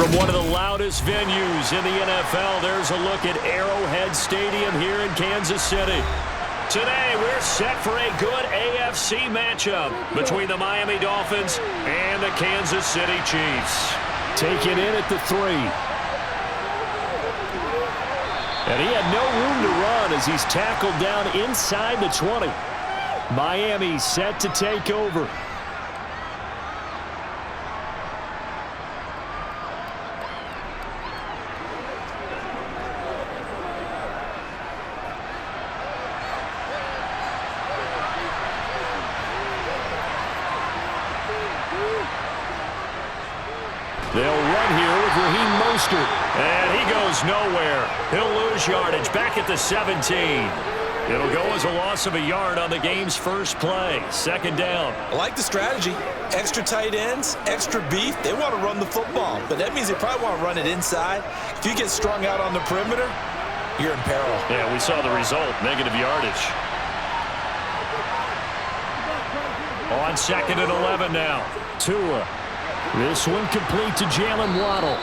From one of the loudest venues in the NFL, there's a look at Arrowhead Stadium here in Kansas City. Today, we're set for a good AFC matchup between the Miami Dolphins and the Kansas City Chiefs. Taken in at the 3. And he had no room to run as he's tackled down inside the 20. Miami set to take over. They'll run here with Raheem Mostert. And he goes nowhere. He'll lose yardage back at the 17. It'll go as a loss of a yard on the game's first play. Second down. I like the strategy. Extra tight ends, extra beef. They want to run the football, but that means they probably want to run it inside. If you get strung out on the perimeter, you're in peril. Yeah, we saw the result. Negative yardage. On 2nd and 11 now. Tua. This one complete to Jalen Waddle.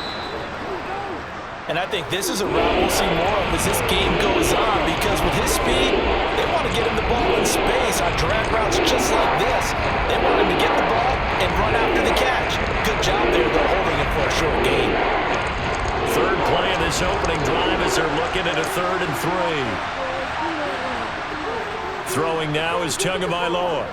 And I think this is a route we'll see more of as this game goes on, because with his speed, they want to get him the ball in space on drag routes just like this. They want him to get the ball and run after the catch. Good job there, though, holding it for a short gain. Third play of this opening drive as they're looking at a 3rd and 3. Throwing now is Tagovailoa.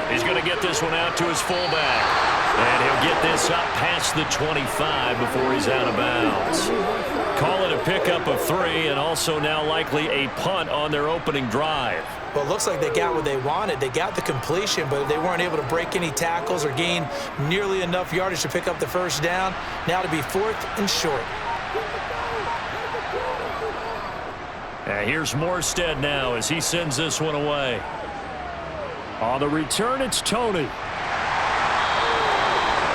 He's going to get this one out to his fullback. And he'll get this up past the 25 before he's out of bounds. Call it a pickup of 3, and also now likely a punt on their opening drive. Well, it looks like they got what they wanted. They got the completion, but they weren't able to break any tackles or gain nearly enough yardage to pick up the first down. Now to be 4th and short. And here's Morstead now as he sends this one away. On the return, it's Tony.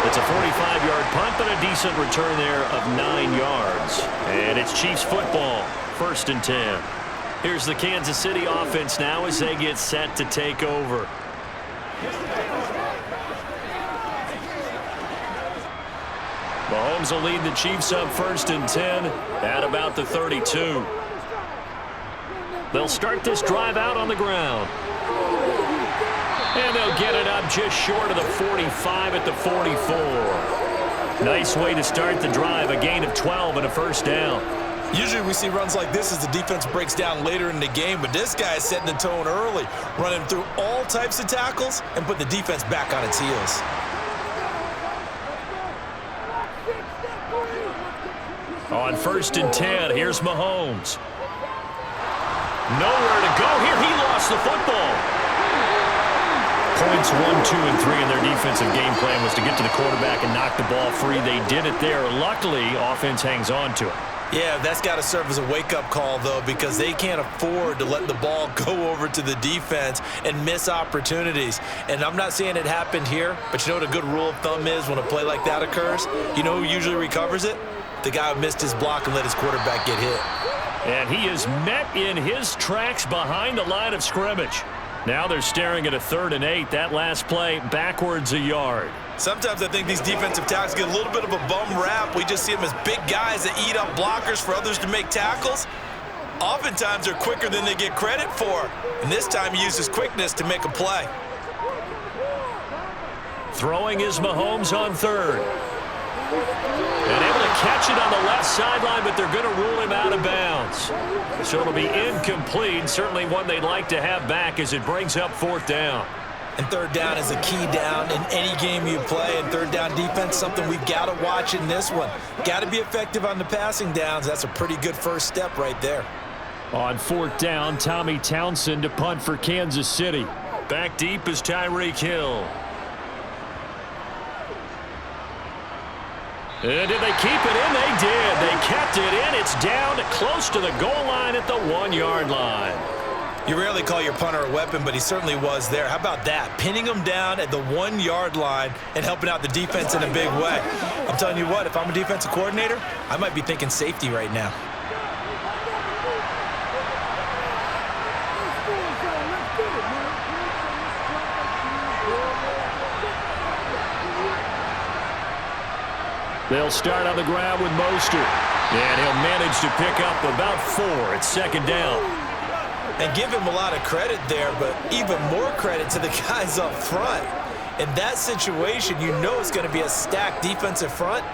It's a 45-yard punt, but a decent return there of 9 yards. And it's Chiefs football, 1st and 10. Here's the Kansas City offense now as they get set to take over. Mahomes will lead the Chiefs up 1st and 10 at about the 32. They'll start this drive out on the ground. And they'll get it up just short of the 45 at the 44. Nice way to start the drive, a gain of 12 and a first down. Usually we see runs like this as the defense breaks down later in the game, but this guy is setting the tone early, running through all types of tackles and put the defense back on its heels. On 1st and 10, here's Mahomes. Nowhere to go here. He lost the football. Points 1, 2, and 3 in their defensive game plan was to get to the quarterback and knock the ball free. They did it there. Luckily, offense hangs on to it. Yeah, that's got to serve as a wake-up call, though, because they can't afford to let the ball go over to the defense and miss opportunities. And I'm not saying it happened here, but you know what a good rule of thumb is when a play like that occurs? You know who usually recovers it? The guy who missed his block and let his quarterback get hit. And he is met in his tracks behind the line of scrimmage. Now they're staring at a 3rd and 8. That last play backwards a yard. Sometimes I think these defensive tackles get a little bit of a bum rap. We just see them as big guys that eat up blockers for others to make tackles. Oftentimes they're quicker than they get credit for. And this time he uses quickness to make a play. Throwing is Mahomes on 3rd. And able to catch it on the left sideline, but they're going to rule him out of bounds. So it'll be incomplete. Certainly one they'd like to have back as it brings up 4th down. And 3rd down is a key down in any game you play. And 3rd down defense, something we've got to watch in this one. Got to be effective on the passing downs. That's a pretty good first step right there. On 4th down, Tommy Townsend to punt for Kansas City. Back deep is Tyreek Hill. And did they keep it in? They did. They kept it in. It's down close to the goal line at the 1-yard line. You rarely call your punter a weapon, but he certainly was there. How about that? Pinning him down at the 1-yard line and helping out the defense in a big way. I'm telling you what, if I'm a defensive coordinator, I might be thinking safety right now. They'll start on the ground with Mostert. And he'll manage to pick up about 4 at second down. And give him a lot of credit there, but even more credit to the guys up front. In that situation, you know it's going to be a stacked defensive front.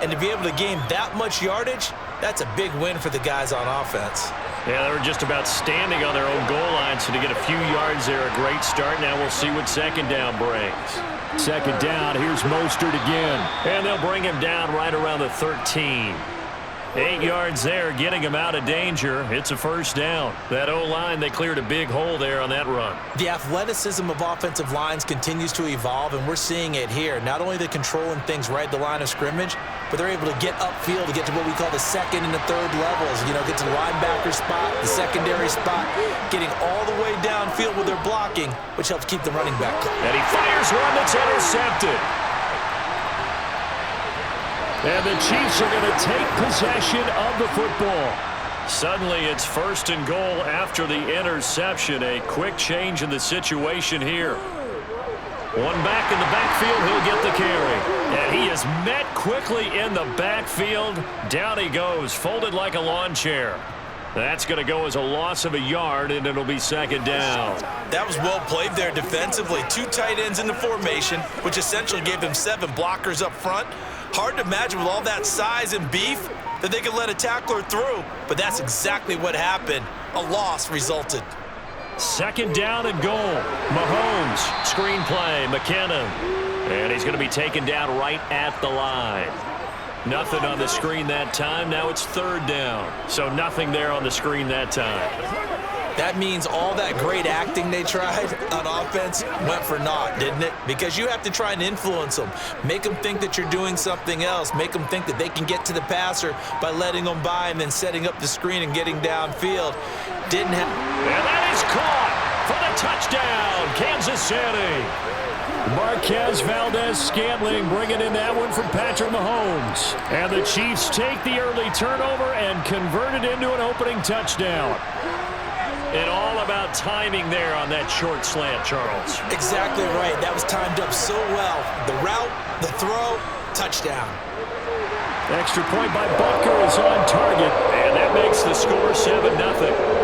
And to be able to gain that much yardage, that's a big win for the guys on offense. Yeah, they were just about standing on their own goal line, so to get a few yards there, a great start. Now we'll see what second down brings. Second down, here's Mostert again. And they'll bring him down right around the 13. 8 yards there, getting him out of danger. It's a first down. That O-line, they cleared a big hole there on that run. The athleticism of offensive lines continues to evolve, and we're seeing it here. Not only they're controlling things right at the line of scrimmage, but they're able to get upfield to get to what we call the second and the third levels. You know, get to the linebacker spot, the secondary spot, getting all the way downfield with their blocking, which helps keep the running back clean. And he fires one that's intercepted. And the Chiefs are going to take possession of the football. Suddenly, it's first and goal after the interception. A quick change in the situation here. One back in the backfield, he'll get the carry. And he is met quickly in the backfield. Down he goes, folded like a lawn chair. That's going to go as a loss of a yard, and it'll be second down. That was well played there defensively. 2 tight ends in the formation, which essentially gave them 7 blockers up front. Hard to imagine with all that size and beef that they could let a tackler through, but that's exactly what happened. A loss resulted. Second down and goal. Mahomes, screenplay, McKinnon. And he's going to be taken down right at the line. Nothing on the screen that time. Now it's third down. So nothing there on the screen that time. That means all that great acting they tried on offense went for naught, didn't it? Because you have to try and influence them. Make them think that you're doing something else. Make them think that they can get to the passer by letting them by and then setting up the screen and getting downfield. Didn't happen. And that is caught for the touchdown, Kansas City. Marquez Valdez-Scantling bringing in that one from Patrick Mahomes. And the Chiefs take the early turnover and convert it into an opening touchdown. And all about timing there on that short slant, Charles. Exactly right. That was timed up so well. The route, the throw, touchdown. Extra point by Butker is on target. And that makes the score 7-0.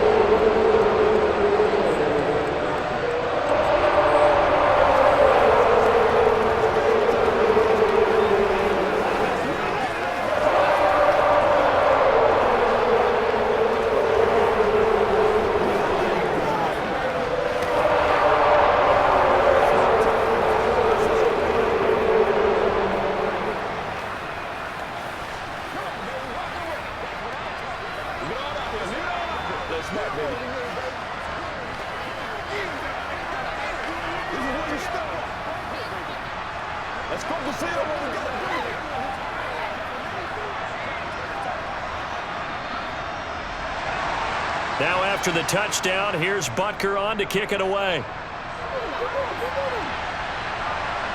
Now after the touchdown, here's Butker on to kick it away.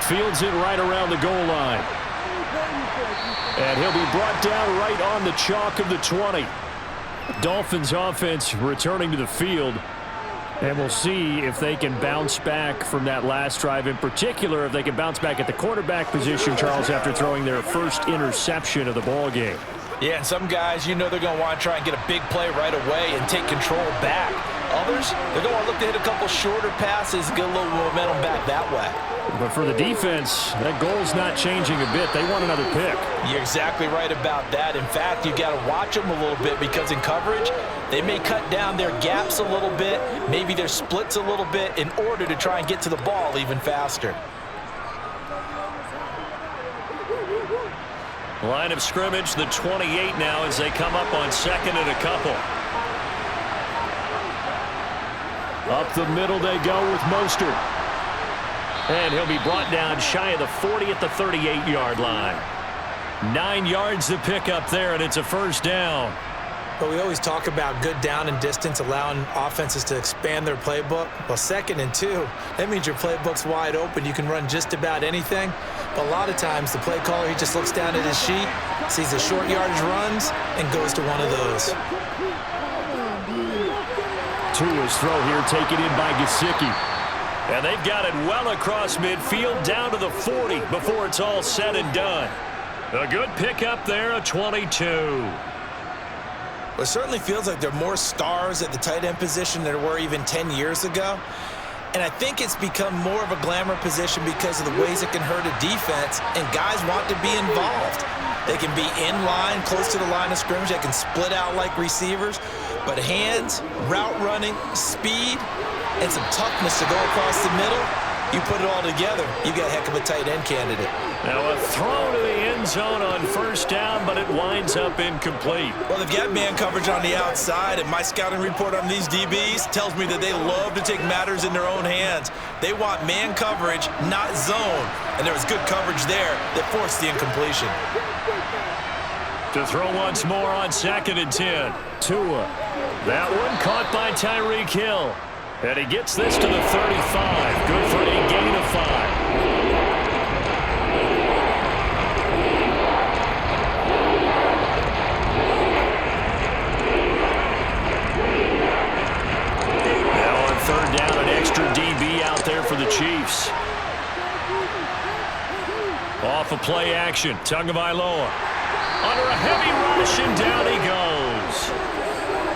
Fields it right around the goal line. And he'll be brought down right on the chalk of the 20. Dolphins offense returning to the field. And we'll see if they can bounce back from that last drive. In particular, if they can bounce back at the quarterback position, Charles, after throwing their first interception of the ball game. Yeah, and some guys, you know they're going to want to try and get a big play right away and take control back. Others, they're going to look to hit a couple shorter passes, get a little momentum back that way. But for the defense, that goal's not changing a bit. They want another pick. You're exactly right about that. In fact, you got to watch them a little bit because in coverage, they may cut down their gaps a little bit, maybe their splits a little bit in order to try and get to the ball even faster. Line of scrimmage, the 28 now as they come up on second and a couple. Up the middle they go with Mostert. And he'll be brought down shy of the 40 at the 38-yard line. 9 yards to pick up there, and it's a first down. But we always talk about good down and distance, allowing offenses to expand their playbook. Well, 2nd and 2, that means your playbook's wide open. You can run just about anything. But a lot of times, the play caller, he just looks down at his sheet, sees the short yardage runs, and goes to one of those. Tua's throw here taken in by Gesicki. And they've got it well across midfield, down to the 40 before it's all said and done. A good pickup there, a 22. Well, it certainly feels like there are more stars at the tight end position than there were even 10 years ago. And I think it's become more of a glamour position because of the ways it can hurt a defense, and guys want to be involved. They can be in line, close to the line of scrimmage. They can split out like receivers. But hands, route running, speed, and some toughness to go across the middle, you put it all together, you got a heck of a tight end candidate. Now a throw to the end zone on first down, but it winds up incomplete. Well, they've got man coverage on the outside, and my scouting report on these DBs tells me that they love to take matters in their own hands. They want man coverage, not zone, and there was good coverage there that forced the incompletion. To throw once more on 2nd and 10. Tua. That one caught by Tyreek Hill. And he gets this to the 35. Good for a gain of 5. Now on 3rd down, an extra DB out there for the Chiefs. Off of play action. Tagovailoa. Under a heavy rush, and down he goes.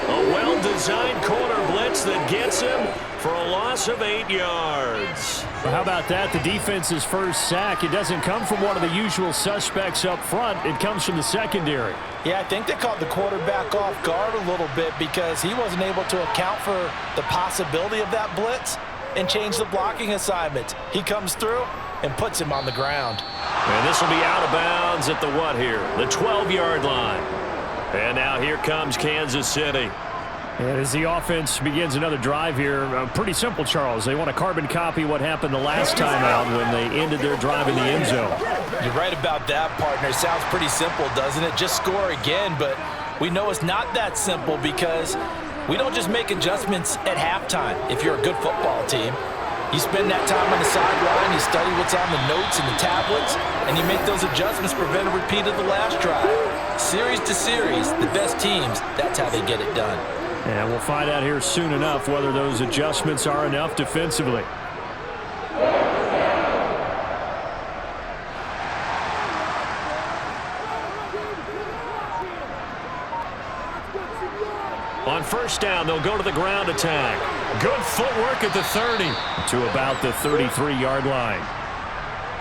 A well-designed corner blitz that gets him for a loss of 8 yards. Well, how about that? The defense's first sack. It doesn't come from one of the usual suspects up front. It comes from the secondary. Yeah, I think they caught the quarterback off guard a little bit because he wasn't able to account for the possibility of that blitz and change the blocking assignment. He comes through and puts him on the ground. And this will be out of bounds at the what here? The 12-yard line. And now here comes Kansas City. And as the offense begins another drive here, pretty simple, Charles. They want to carbon copy what happened the last time out when they ended their drive in the end zone. You're right about that, partner. It sounds pretty simple, doesn't it? Just score again, but we know it's not that simple because we don't just make adjustments at halftime if you're a good football team. You spend that time on the sideline, you study what's on the notes and the tablets, and you make those adjustments, prevent a repeat of the last drive. Series to series, the best teams, that's how they get it done. And we'll find out here soon enough whether those adjustments are enough defensively. On first down, they'll go to the ground attack. Good footwork at the 30 to about the 33-yard line.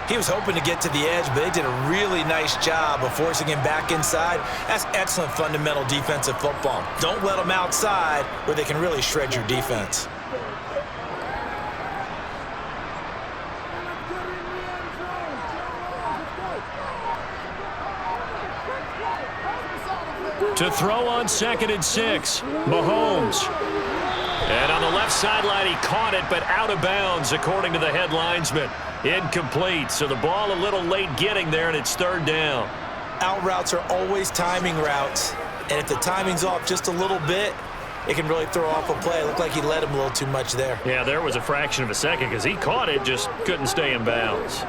He was hoping to get to the edge, but they did a really nice job of forcing him back inside. That's excellent fundamental defensive football. Don't let them outside where they can really shred your defense. To throw on 2nd and 6, Mahomes. And on the left sideline, he caught it, but out of bounds, according to the head linesman. Incomplete, so the ball a little late getting there, and it's 3rd down. Out routes are always timing routes, and if the timing's off just a little bit, it can really throw off a play. It looked like he led him a little too much there. Yeah, there was a fraction of a second because he caught it, just couldn't stay in bounds.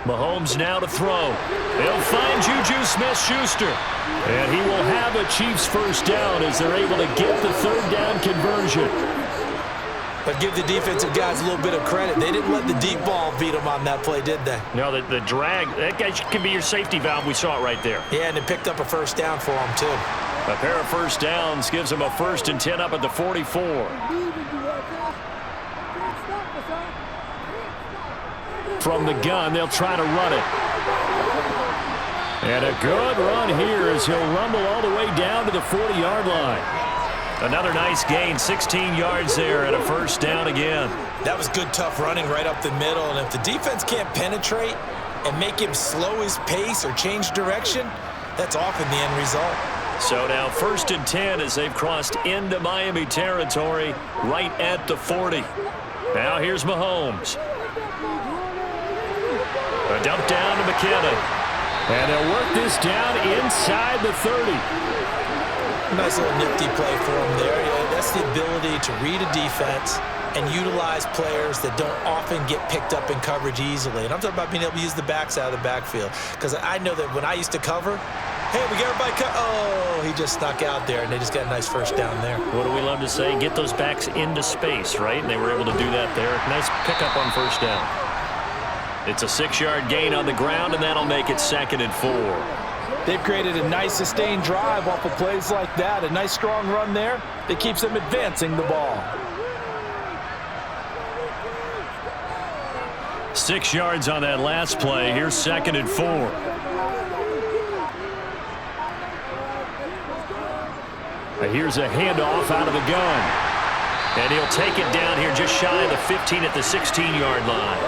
Mahomes now to throw. They'll find Juju Smith-Schuster. And he will have a Chiefs first down as they're able to get the 3rd down conversion. But give the defensive guys a little bit of credit. They didn't let the deep ball beat them on that play, did they? No, the drag, that guy can be your safety valve. We saw it right there. Yeah, and they picked up a first down for them, too. A pair of first downs gives them a 1st and 10 up at the 44. From the gun, they'll try to run it. And a good run here as he'll rumble all the way down to the 40-yard line. Another nice gain, 16 yards there and a first down again. That was good, tough running right up the middle. And if the defense can't penetrate and make him slow his pace or change direction, that's often the end result. So now 1st and 10 as they've crossed into Miami territory right at the 40. Now here's Mahomes. A dump down to McKinnon. And they'll work this down inside the 30. Nice little nifty play for him there. Yeah, that's the ability to read a defense and utilize players that don't often get picked up in coverage easily. And I'm talking about being able to use the backside of the backfield. Because I know that when I used to cover, hey, we got everybody cut. Oh, he just snuck out there, and they just got a nice first down there. What do we love to say? Get those backs into space, right? And they were able to do that there. Nice pickup on first down. It's a 6-yard gain on the ground, and that'll make it 2nd and 4. They've created a nice sustained drive off of plays like that. A nice strong run there that keeps them advancing the ball. 6 yards on that last play. Here's 2nd and 4. Here's a handoff out of the gun. And he'll take it down here just shy of the 15 at the 16-yard line.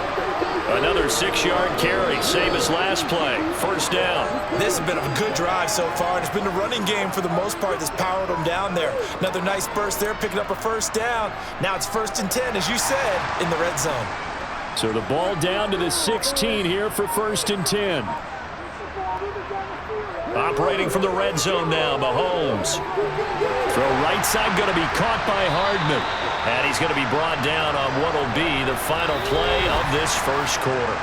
Another 6-yard carry, same as last play. 1st down. This has been a good drive so far, and it's been the running game for the most part that's powered them down there. Another nice burst there, picking up a 1st down. Now it's 1st and 10, as you said, in the red zone. So the ball down to the 16 here for 1st and 10. Operating from the red zone now, Mahomes. Throw right side, going to be caught by Hardman. And he's going to be brought down on what will be the final play of this 1st quarter.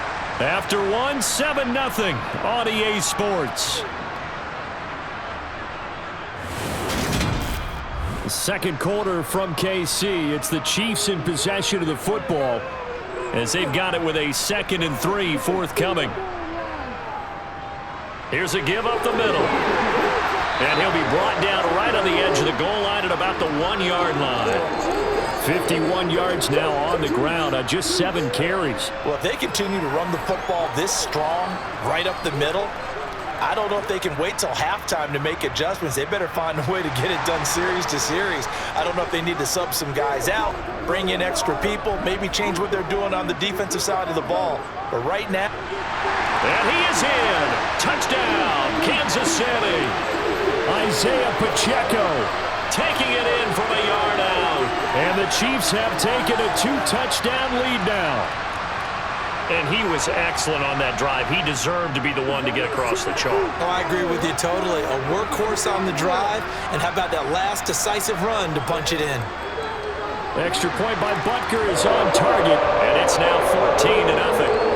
After 7-0 on EA Sports. The 2nd quarter from KC. It's the Chiefs in possession of the football as they've got it with a 2nd and 3 forthcoming. Here's a give up the middle. And he'll be brought down right on the edge of the goal line at about the 1-yard line. 51 yards now on the ground on just 7 carries. Well, if they continue to run the football this strong, right up the middle, I don't know if they can wait till halftime to make adjustments. They better find a way to get it done series to series. I don't know if they need to sub some guys out, bring in extra people, maybe change what they're doing on the defensive side of the ball. But right now... And he is in. Touchdown, Kansas City. Isaiah Pacheco taking it in from a yard out. And the Chiefs have taken a 2-touchdown lead now. And he was excellent on that drive. He deserved to be the one to get across the chalk. Oh, I agree with you totally. A workhorse on the drive, and how about that last decisive run to punch it in? Extra point by Butker is on target. And it's now 14-0.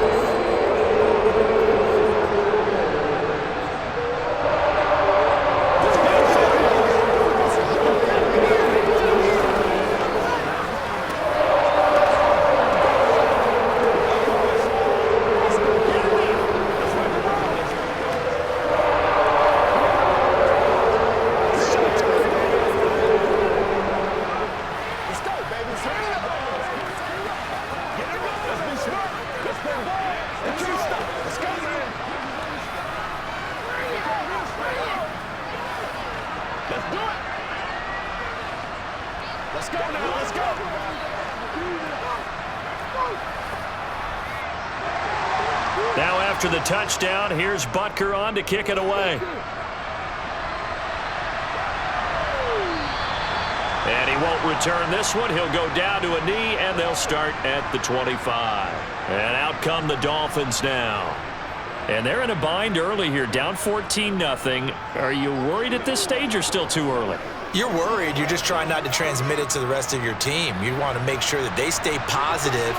Now after the touchdown, here's Butker on to kick it away. And he won't return this one. He'll go down to a knee, and they'll start at the 25. And out come the Dolphins now. And they're in a bind early here, down 14-0. Are you worried at this stage or still too early? You're worried. You're just trying not to transmit it to the rest of your team. You want to make sure that they stay positive,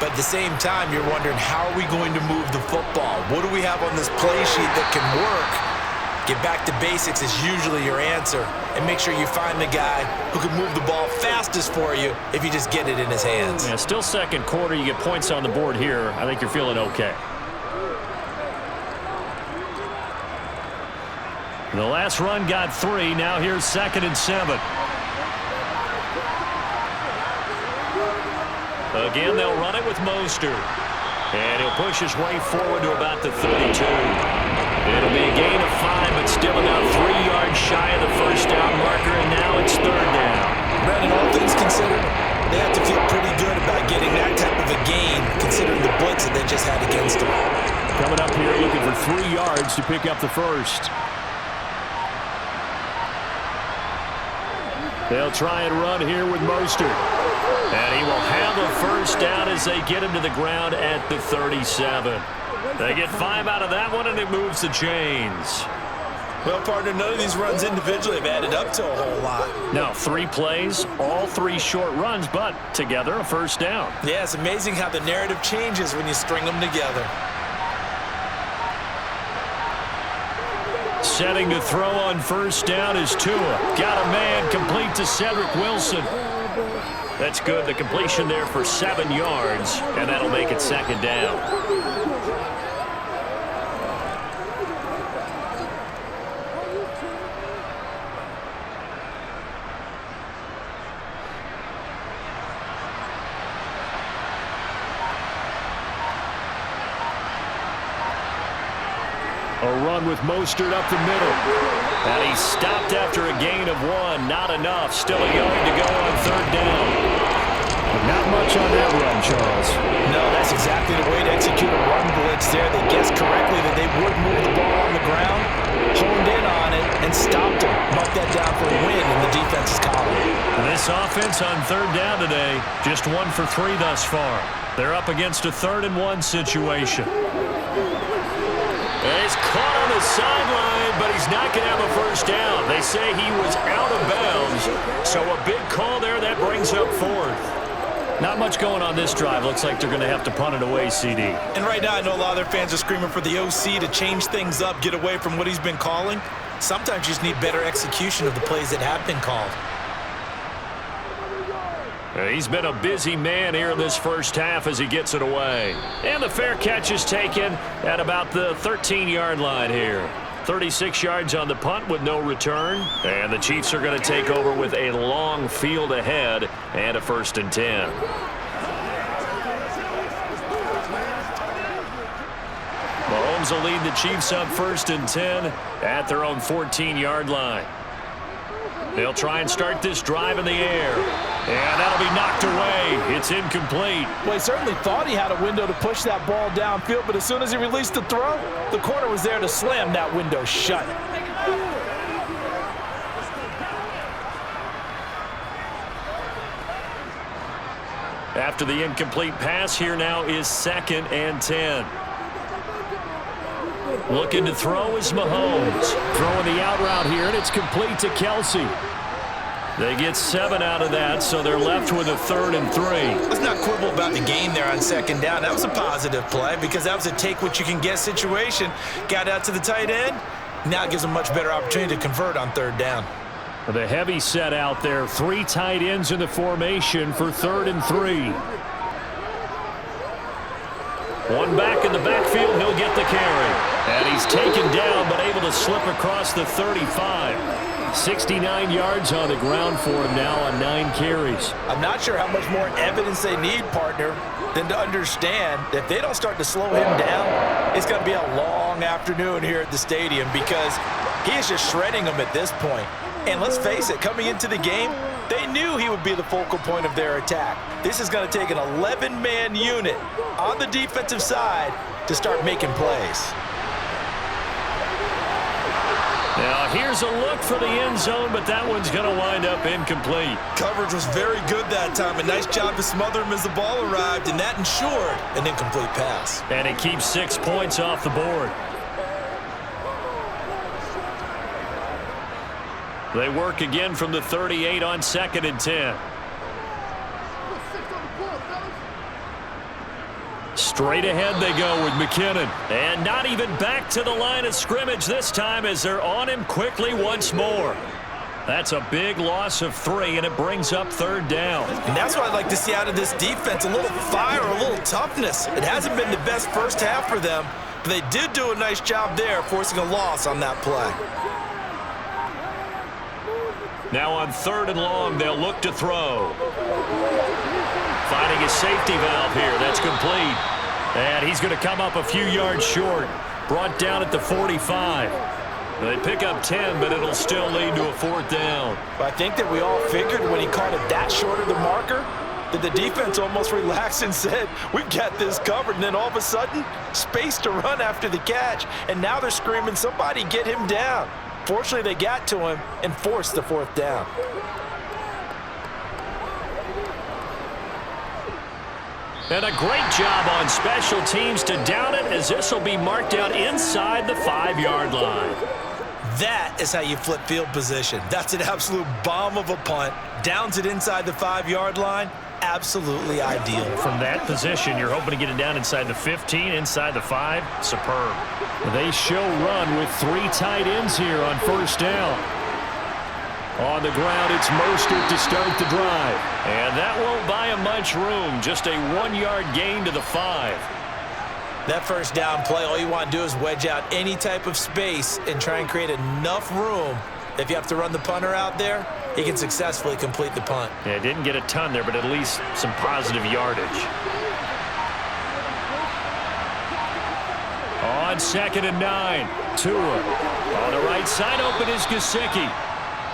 but at the same time, you're wondering, how are we going to move the football? What do we have on this play sheet that can work? Get back to basics is usually your answer, and make sure you find the guy who can move the ball fastest for you if you just get it in his hands. Yeah, still 2nd quarter. You get points on the board here. I think you're feeling okay. The last run got 3. Now here's 2nd and 7. Again, they'll run it with Mostert. And he'll push his way forward to about the 32. It'll be a gain of 5, but still about 3 yards shy of the 1st down marker, and now it's 3rd down. Brandon, all things considered, they have to feel pretty good about getting that type of a gain, considering the blitz that they just had against them. Coming up here looking for 3 yards to pick up the 1st. They'll try and run here with Mostert. And he will have a 1st down as they get him to the ground at the 37. They get 5 out of that one, and it moves the chains. Well, partner, none of these runs individually have added up to a whole lot. No, 3 plays, all 3 short runs, but together a 1st down. Yeah, it's amazing how the narrative changes when you string them together. Setting to throw on 1st down is Tua. Got a man, complete to Cedric Wilson. That's good. The completion there for 7 yards, and that'll make it 2nd down. A run with Mostert up the middle. And he's stopped after a gain of 1. Not enough. Still a yard to go on third down. Not much on that run, Charles. No, that's exactly the way to execute a run blitz there. They guessed correctly that they would move the ball on the ground, honed in on it, and stopped him. Marked that down for a win in the defense's column. This offense on third down today, just 1 for 3 thus far. They're up against a 3rd-and-1 situation. And he's caught on the sideline, but he's not going to have a first down. They say he was out of bounds, so a big call there that brings up 4th. Not much going on this drive. Looks like they're going to have to punt it away, CD. And right now, I know a lot of their fans are screaming for the OC to change things up, get away from what he's been calling. Sometimes you just need better execution of the plays that have been called. He's been a busy man here in this first half as he gets it away. And the fair catch is taken at about the 13-yard line here. 36 yards on the punt with no return. And the Chiefs are going to take over with a long field ahead and a 1st and 10. Mahomes will lead the Chiefs up 1st and 10 at their own 14-yard line. They'll try and start this drive in the air. And that'll be knocked away. It's incomplete. Well, he certainly thought he had a window to push that ball downfield, but as soon as he released the throw, the corner was there to slam that window shut. After the incomplete pass, here now is 2nd and 10. Looking to throw is Mahomes. Throwing the out route here, and it's complete to Kelsey. They get 7 out of that, so they're left with a 3rd and 3. Let's not quibble about the gain there on 2nd down. That was a positive play because that was a take-what-you-can-get situation. Got out to the tight end. Now it gives them much better opportunity to convert on 3rd down. The heavy set out there. 3 tight ends in the formation for 3rd and 3. One back in the backfield. He'll get the carry. And he's taken down but able to slip across the 35. 69 yards on the ground for him now on 9 carries. I'm not sure how much more evidence they need, partner, than to understand that if they don't start to slow him down, it's going to be a long afternoon here at the stadium because he is just shredding them at this point. And let's face it, coming into the game, they knew he would be the focal point of their attack. This is going to take an 11-man unit on the defensive side to start making plays. Now, here's a look for the end zone, but that one's going to wind up incomplete. Coverage was very good that time. A nice job to smother him as the ball arrived, and that ensured an incomplete pass. And it keeps 6 points off the board. They work again from the 38 on 2nd and 10. Straight ahead they go with McKinnon. And not even back to the line of scrimmage this time as they're on him quickly once more. That's a big loss of 3, and it brings up 3rd down. And that's what I'd like to see out of this defense, a little fire, a little toughness. It hasn't been the best first half for them, but they did do a nice job there forcing a loss on that play. Now on 3rd and long, they'll look to throw. Finding a safety valve here. That's complete. And he's going to come up a few yards short. Brought down at the 45. They pick up 10, but it'll still lead to a 4th down. I think that we all figured when he caught it that short of the marker that the defense almost relaxed and said, we've got this covered. And then all of a sudden, space to run after the catch. And now they're screaming, somebody get him down. Fortunately, they got to him and forced the 4th down. And a great job on special teams to down it as this will be marked down inside the 5-yard line. That is how you flip field position. That's an absolute bomb of a punt. Downs it inside the 5-yard line. Absolutely ideal. From that position, you're hoping to get it down inside the 15, inside the 5. Superb. They show run with 3 tight ends here on 1st down. On the ground, it's Mostert to start the drive. And that won't buy him much room. Just a 1-yard gain to the 5. That first down play, all you want to do is wedge out any type of space and try and create enough room. If you have to run the punter out there, he can successfully complete the punt. Yeah, didn't get a ton there, but at least some positive yardage. On 2nd and 9. Tua on the right side, open is Gesicki.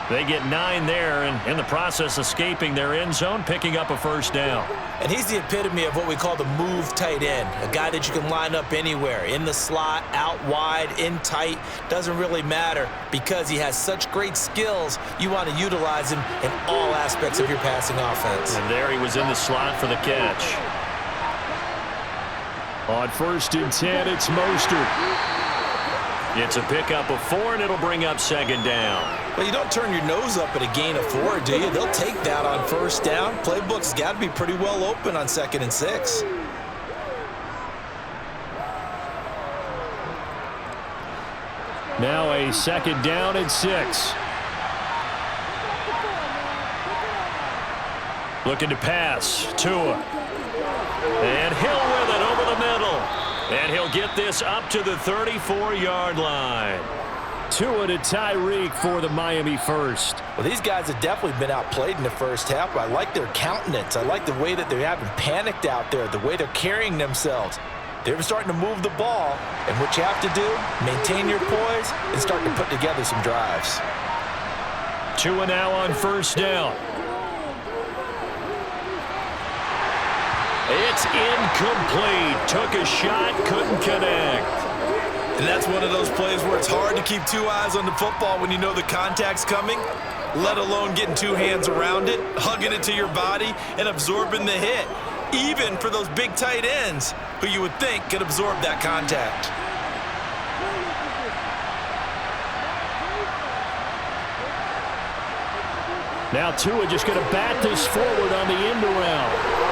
They get 9 there, and in the process escaping their end zone, picking up a first down. And he's the epitome of what we call the move tight end, a guy that you can line up anywhere, in the slot, out wide, in tight, doesn't really matter because he has such great skills. You want to utilize him in all aspects of your passing offense. And there he was in the slot for the catch. On 1st and 10, it's Mostert. It's a pickup of 4, and it'll bring up 2nd down. Well, you don't turn your nose up at a gain of 4, do you? They'll take that on 1st down. Playbook's got to be pretty well open on 2nd and 6. Now a 2nd down and 6. Looking to pass. Tua. And Hill with it over the middle. And he'll get this up to the 34-yard line. Tua to Tyreek for the Miami first. Well, these guys have definitely been outplayed in the first half. I like their countenance. I like the way that they haven't panicked out there, the way they're carrying themselves. They're starting to move the ball, and what you have to do, maintain your poise and start to put together some drives. Tua now on 1st down. It's incomplete. Took a shot, couldn't connect. And that's one of those plays where it's hard to keep 2 eyes on the football when you know the contact's coming, let alone getting 2 hands around it, hugging it to your body, and absorbing the hit, even for those big tight ends who you would think could absorb that contact. Now Tua just going to bat this forward on the end around.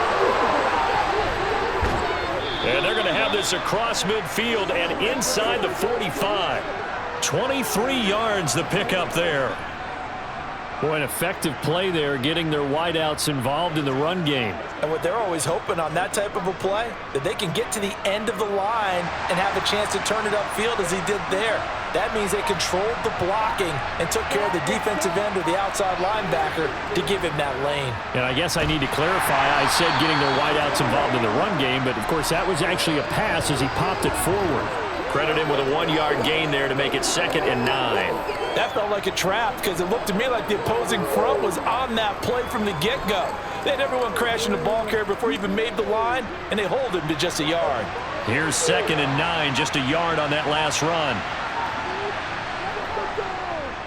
And they're going to have this across midfield and inside the 45. 23 yards the pickup there. Boy, an effective play there, getting their wideouts involved in the run game. And what they're always hoping on that type of a play, that they can get to the end of the line and have a chance to turn it upfield as he did there. That means they controlled the blocking and took care of the defensive end or the outside linebacker to give him that lane. And I guess I need to clarify, I said getting their wideouts involved in the run game, but of course that was actually a pass as he popped it forward. Credit him with a 1-yard gain there to make it 2nd and 9. That felt like a trap because it looked to me like the opposing front was on that play from the get-go. They had everyone crashing the ball carrier before he even made the line, and they hold him to just a yard. Here's 2nd and 9, just a yard on that last run.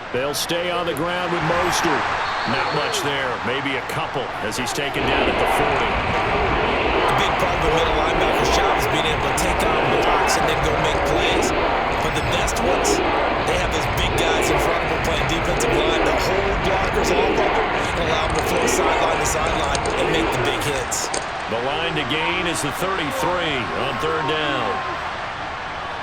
They'll stay on the ground with Mostert. Not much there, maybe a couple as he's taken down at the 40. A big part of the middle linebacker's job is being able to take on blocks and then go make plays. But the best ones, they have those big guys in front of them playing defensive line to hold blockers off of them and allow them to flow sideline to sideline and make the big hits. The line to gain is the 33 on 3rd down.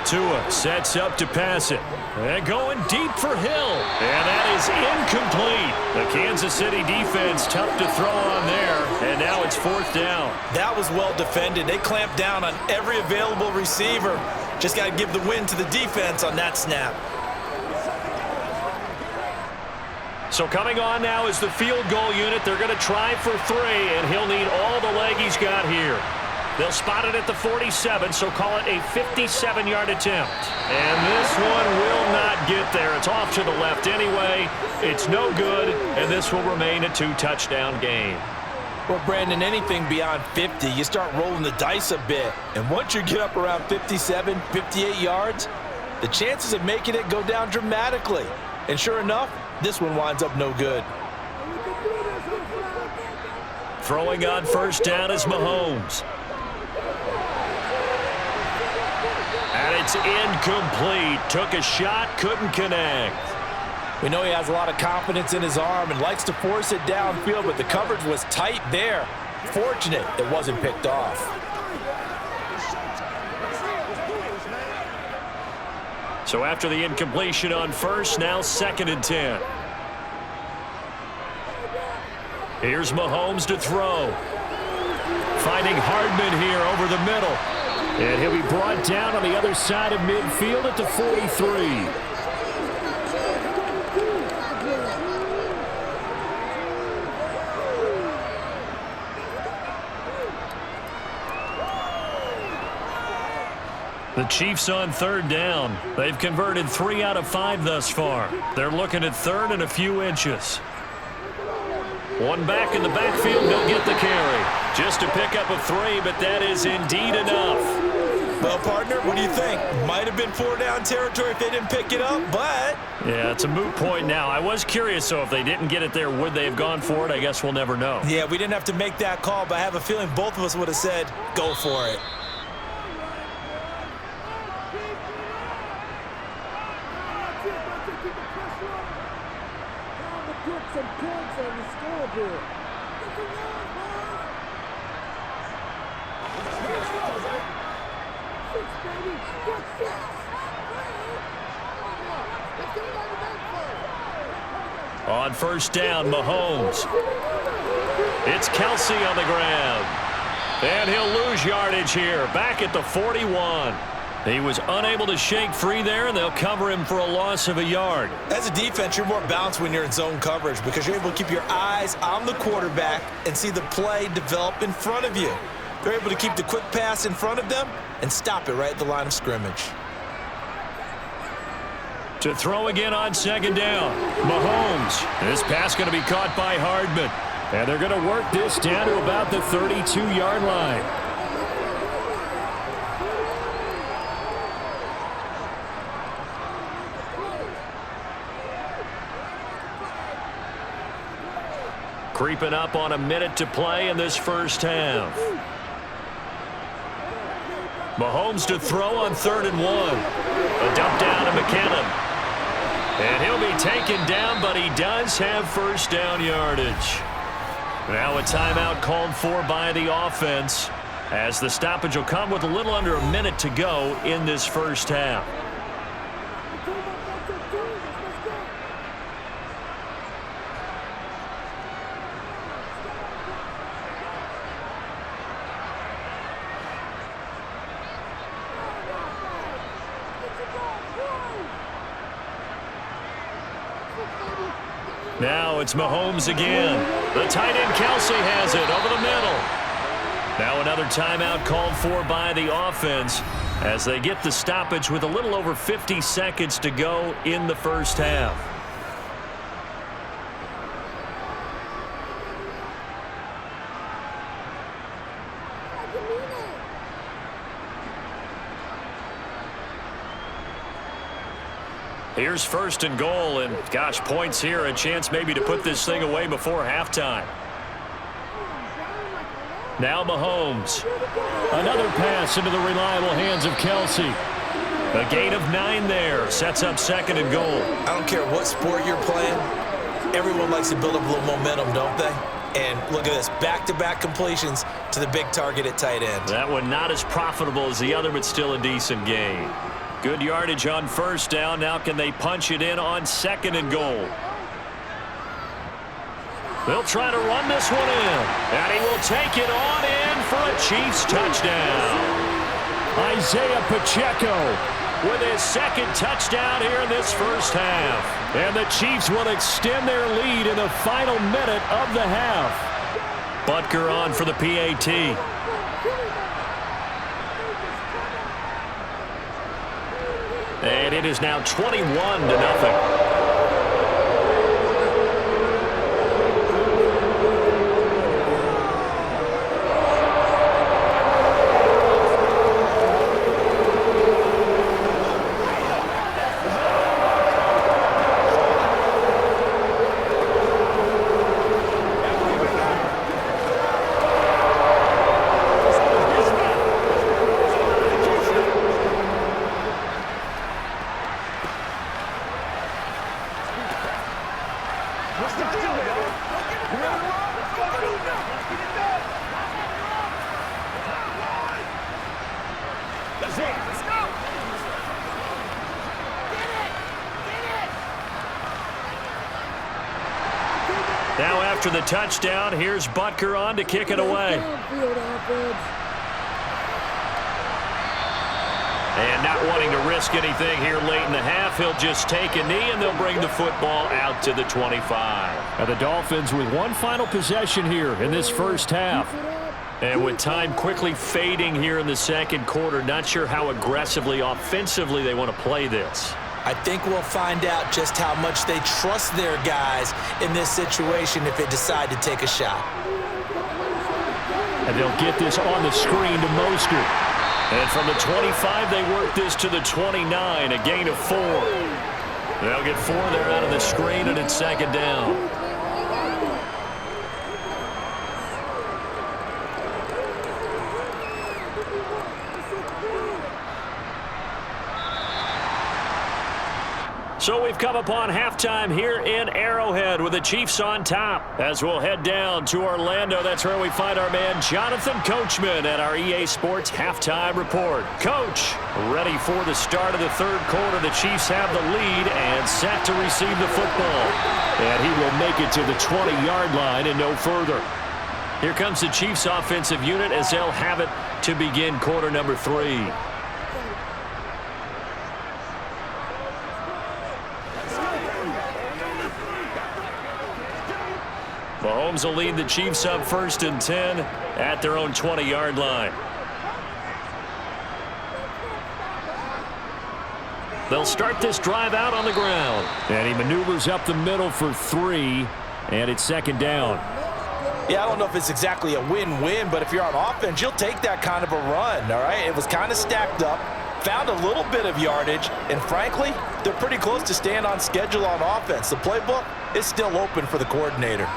Tua sets up to pass it. And going deep for Hill. And that is incomplete. The Kansas City defense tough to throw on there. And now it's 4th down. That was well defended. They clamped down on every available receiver. Just got to give the win to the defense on that snap. So coming on now is the field goal unit. They're going to try for 3, and he'll need all the leg he's got here. They'll spot it at the 47, so call it a 57-yard attempt. And this one will not get there. It's off to the left anyway. It's no good, and this will remain a 2-touchdown game. Well, Brandon, anything beyond 50, you start rolling the dice a bit. And once you get up around 57, 58 yards, the chances of making it go down dramatically. And sure enough, this one winds up no good. Throwing on 1st down is Mahomes. And it's incomplete. Took a shot, couldn't connect. We know he has a lot of confidence in his arm and likes to force it downfield, but the coverage was tight there. Fortunate it wasn't picked off. So after the incompletion on 1st, now 2nd and 10. Here's Mahomes to throw. Finding Hardman here over the middle. And he'll be brought down on the other side of midfield at the 43. The Chiefs on third down. They've converted 3 out of 5 thus far. They're looking at third and a few inches. One back in the backfield, he'll get the carry. Just a pickup of 3, but that is indeed enough. Well, partner, what do you think? Might have been 4-down territory if they didn't pick it up, but... Yeah, it's a moot point now. I was curious, so if they didn't get it there, would they have gone for it? I guess we'll never know. Yeah, we didn't have to make that call, but I have a feeling both of us would have said, go for it. On first down, Mahomes. It's Kelsey on the ground. And he'll lose yardage here, back at the 41. He was unable to shake free there, and they'll cover him for a loss of a yard. As a defense, you're more balanced when you're in zone coverage because you're able to keep your eyes on the quarterback and see the play develop in front of you. They're able to keep the quick pass in front of them and stop it right at the line of scrimmage. To throw again on second down, Mahomes. This pass going to be caught by Hardman. And they're going to work this down to about the 32-yard line. Creeping up on a minute to play in this first half. Mahomes to throw on 3rd and 1. A dump down to McKinnon. And he'll be taken down, but he does have first down yardage. Now a timeout called for by the offense, as the stoppage will come with a little under a minute to go in this first half. Now it's Mahomes again. The tight end Kelsey has it over the middle. Now another timeout called for by the offense as they get the stoppage with a little over 50 seconds to go in the first half. Here's 1st and goal, and gosh, points here, a chance maybe to put this thing away before halftime. Now Mahomes. Another pass into the reliable hands of Kelsey. A gain of 9 there, sets up 2nd and goal. I don't care what sport you're playing, everyone likes to build up a little momentum, don't they? And look at this, back-to-back completions to the big target at tight end. That one not as profitable as the other, but still a decent gain. Good yardage on first down. Now can they punch it in on 2nd and goal? They'll try to run this one in. And he will take it on in for a Chiefs touchdown. Isaiah Pacheco with his 2nd touchdown here in this first half. And the Chiefs will extend their lead in the final minute of the half. Butker on for the PAT. And it is now 21-0. Now after the touchdown, here's Butker on to kick it away. And not wanting to risk anything here late in the half, he'll just take a knee and they'll bring the football out to the 25. And the Dolphins with one final possession here in this first half. And with time quickly fading here in the second quarter, not sure how aggressively, offensively they want to play this. I think we'll find out just how much they trust their guys in this situation if they decide to take a shot. And they'll get this on the screen to Mostert. And from the 25, they work this to the 29, a gain of 4. They'll get 4 there out of the screen, and it's second down. So we've come upon halftime here in Arrowhead with the Chiefs on top. As we'll head down to Orlando, that's where we find our man Jonathan Coachman at our EA Sports Halftime Report. Coach, ready for the start of the third quarter. The Chiefs have the lead and set to receive the football. And he will make it to the 20-yard line and no further. Here comes the Chiefs offensive unit as they'll have it to begin quarter number 3. Mahomes will lead the Chiefs up 1st and 10 at their own 20-yard line. They'll start this drive out on the ground. And he maneuvers up the middle for 3, and it's second down. Yeah, I don't know if it's exactly a win-win, but if you're on offense, you'll take that kind of a run, all right? It was kind of stacked up, found a little bit of yardage, and frankly, they're pretty close to staying on schedule on offense. The playbook is still open for the coordinator.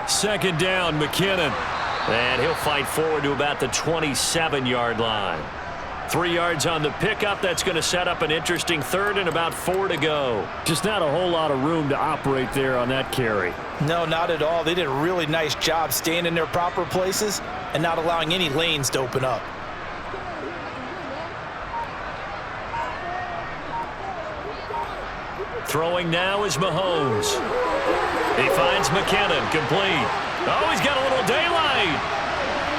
Second down, McKinnon. And he'll fight forward to about the 27-yard line. 3 yards on the pickup. That's going to set up an interesting third and about 4 to go. Just not a whole lot of room to operate there on that carry. No, not at all. They did a really nice job staying in their proper places and not allowing any lanes to open up. Throwing now is Mahomes. He finds McKinnon, complete. Oh, he's got a little daylight.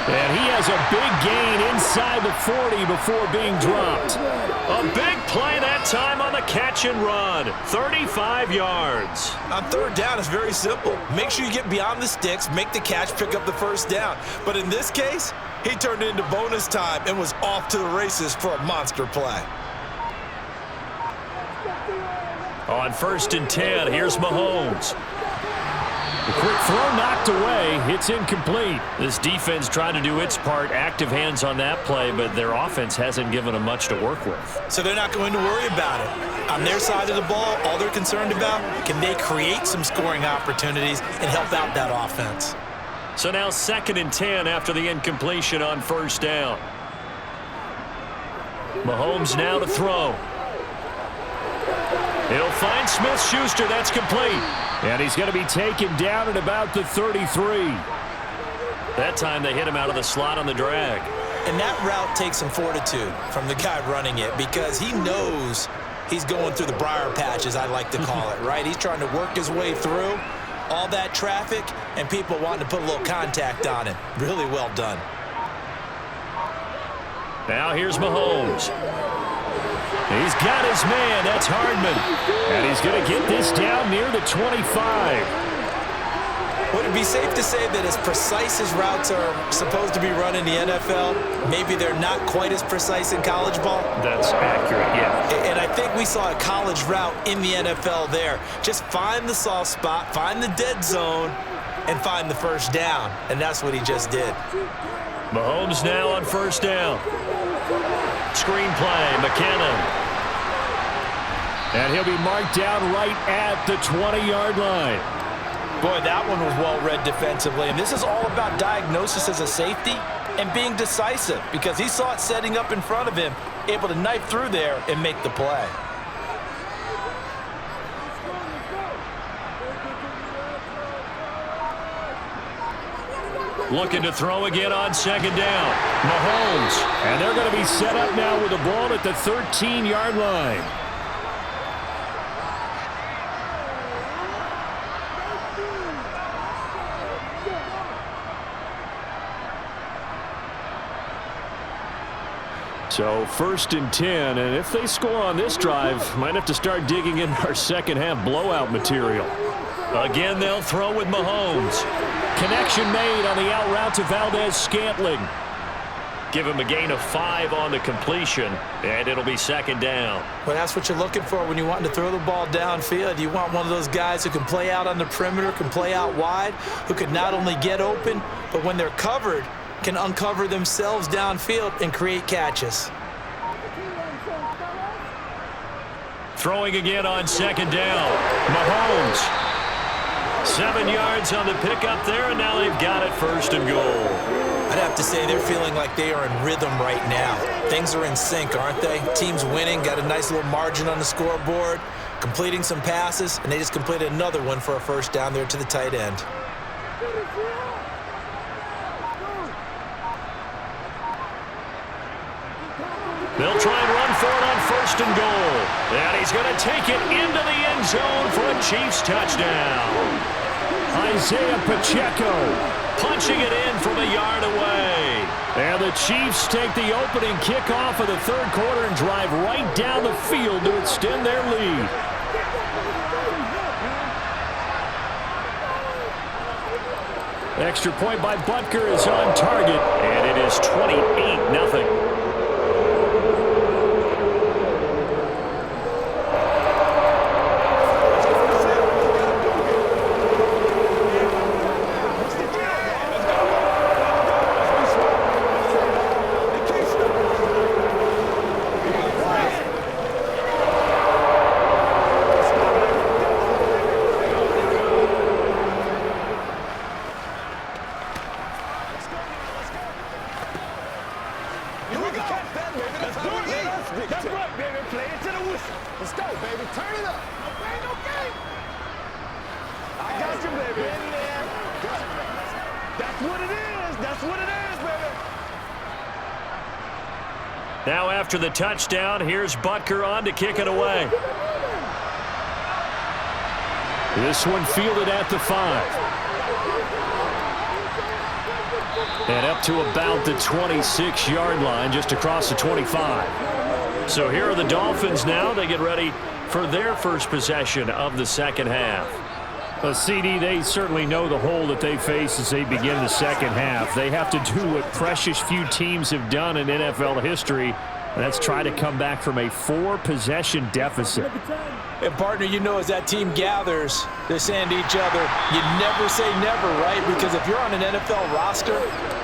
And he has a big gain inside the 40 before being dropped. A big play that time on the catch and run. 35 yards. On third down, it's very simple. Make sure you get beyond the sticks, make the catch, pick up the first down. But in this case, he turned it into bonus time and was off to the races for a monster play. On 1st and 10, here's Mahomes. The quick throw knocked away. It's incomplete. This defense tried to do its part. Active hands on that play, but their offense hasn't given them much to work with. So they're not going to worry about it. On their side of the ball, all they're concerned about, can they create some scoring opportunities and help out that offense? So now 2nd and 10 after the incompletion on 1st down. Mahomes now to throw. He'll find Smith-Schuster. That's complete. And he's going to be taken down at about the 33. That time they hit him out of the slot on the drag. And that route takes some fortitude from the guy running it because he knows he's going through the briar patch, as I like to call it, right? He's trying to work his way through all that traffic and people wanting to put a little contact on him. Really well done. Now here's Mahomes. He's got his man. That's Hardman. And he's going to get this down near the 25. Would it be safe to say that as precise as routes are supposed to be run in the NFL, maybe they're not quite as precise in college ball? That's accurate, yeah. And I think we saw a college route in the NFL there. Just find the soft spot, find the dead zone, and find the first down. And that's what he just did. Mahomes now on 1st down. Screen play, McKinnon. And he'll be marked down right at the 20-yard line. Boy, that one was well read defensively. And this is all about diagnosis as a safety and being decisive because he saw it setting up in front of him, able to knife through there and make the play. Looking to throw again on 2nd down. Mahomes. And they're going to be set up now with the ball at the 13-yard line. So 1st and 10, and if they score on this drive, might have to start digging in our second half blowout material. Again, they'll throw with Mahomes. connection made on the out route to Valdez-Scantling. Give him a gain of 5 on the completion, and it'll be second down. Well, that's what you're looking for when you want to throw the ball downfield. You want one of those guys who can play out on the perimeter, can play out wide, who can not only get open, but when they're covered, can uncover themselves downfield and create catches. Throwing again on second down. Mahomes. 7 yards on the pickup there, and now they've got it first and goal. I'd have to say they're feeling like they are in rhythm right now. Things are in sync, aren't they? Team's winning, got a nice little margin on the scoreboard, completing some passes, and they just completed another one for a first down there to the tight end. They'll try and run for it on first and goal. And he's going to take it into the end zone for a Chiefs touchdown. Isaiah Pacheco punching it in from a yard away. And the Chiefs take the opening kickoff of the third quarter and drive right down the field to extend their lead. Extra point by Butker is on target, and it is 28-0. Now after the touchdown, here's Butker on to kick it away. This one fielded at the 5. And up to about the 26-yard line, just across the 25. So here are the Dolphins now. They get ready for their first possession of the second half. CD, they certainly know the hole that they face as they begin the second half. They have to do what precious few teams have done in NFL history, and that's try to come back from a 4-possession deficit. And, partner, you know as that team gathers, they're saying to each other, you never say never, right? Because if you're on an NFL roster,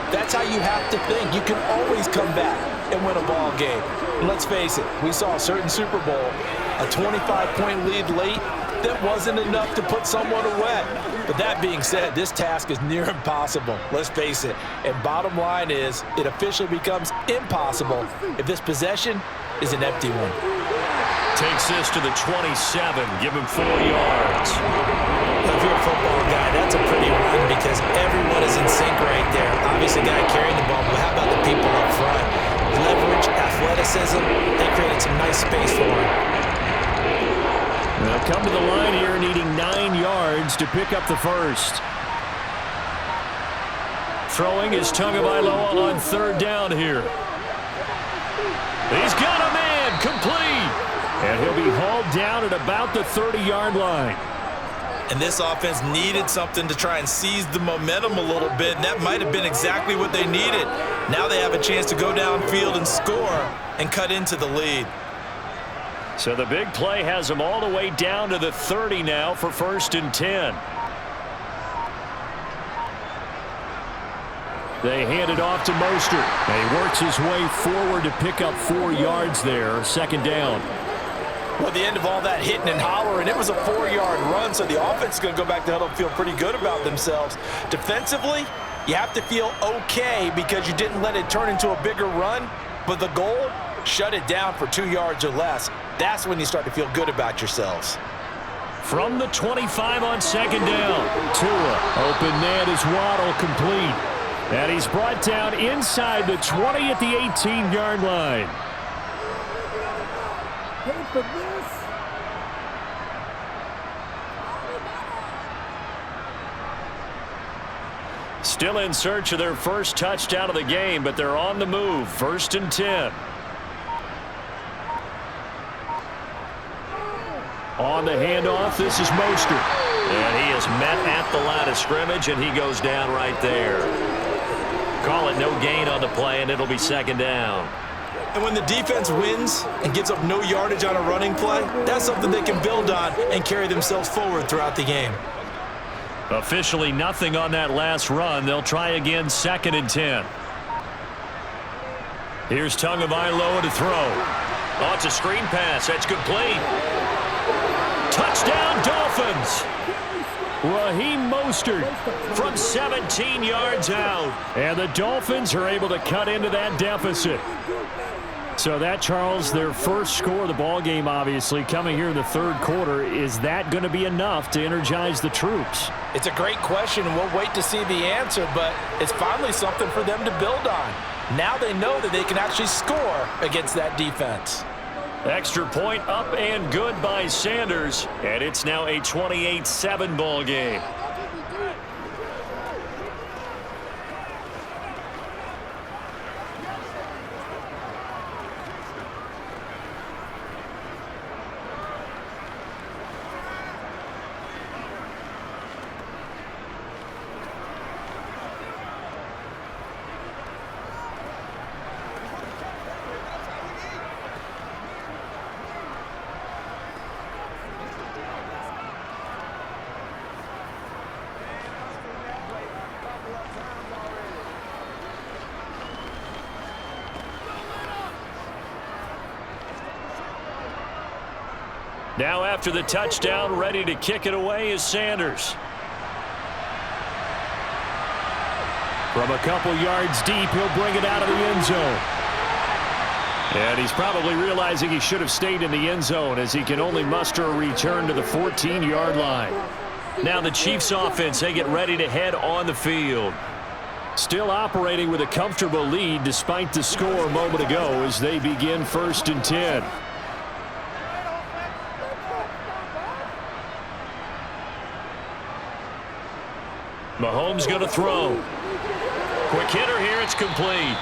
that's how you have to think. You can always come back and win a ball game. And let's face it, we saw a certain Super Bowl, a 25-point lead late, that wasn't enough to put someone away. But that being said, this task is near impossible. Let's face it. And bottom line is, it officially becomes impossible if this possession is an empty one. Takes this to the 27. Give him 4 yards. If you're a football guy, that's a pretty run because everyone is in sync right there. Obviously, the guy carrying the ball, but how about the people up front? Leverage, athleticism, they created some nice space for him. They'll come to the line here needing 9 yards to pick up the first. Throwing is Tagovailoa on third down here. He's got a man complete. And he'll be hauled down at about the 30-yard line. And this offense needed something to try and seize the momentum a little bit, and that might have been exactly what they needed. Now they have a chance to go downfield and score and cut into the lead. So the big play has them all the way down to the 30 now for 1st and 10. They hand it off to Mostert. And he works his way forward to pick up 4 yards there, second down. Well, the end of all that hitting and hollering, it was a 4-yard run, so the offense is going to go back to huddle and feel pretty good about themselves. Defensively, you have to feel okay because you didn't let it turn into a bigger run, but the goal, shut it down for 2 yards or less. That's when you start to feel good about yourselves. From the 25 on second down, Tua, open man is Waddle, complete. And he's brought down inside the 20 at the 18-yard line. Still in search of their first touchdown of the game, but they're on the move. 1st and 10. On the handoff, this is Mostert. And he is met at the line of scrimmage, and he goes down right there. Call it no gain on the play, and it'll be second down. And when the defense wins and gives up no yardage on a running play, that's something they can build on and carry themselves forward throughout the game. Officially nothing on that last run. They'll try again, 2nd and 10. Here's Tagovailoa to throw. Oh, it's a screen pass. That's complete. Touchdown, Dolphins. Raheem Mostert From 17 yards out. And the Dolphins are able to cut into that deficit. So that, Charles, their first score of the ball game, obviously, coming here in the third quarter. Is that going to be enough to energize the troops? It's a great question, and we'll wait to see the answer, but it's finally something for them to build on. Now they know that they can actually score against that defense. Extra point up and good by Sanders. And it's now a 28-7 ball game. Now after the touchdown, ready to kick it away is Sanders. From a couple yards deep, he'll bring it out of the end zone. And he's probably realizing he should have stayed in the end zone as he can only muster a return to the 14-yard line. Now the Chiefs offense, they get ready to head on the field. Still operating with a comfortable lead despite the score a moment ago as they begin 1st and 10. Mahomes going to throw. Quick hitter here, it's complete.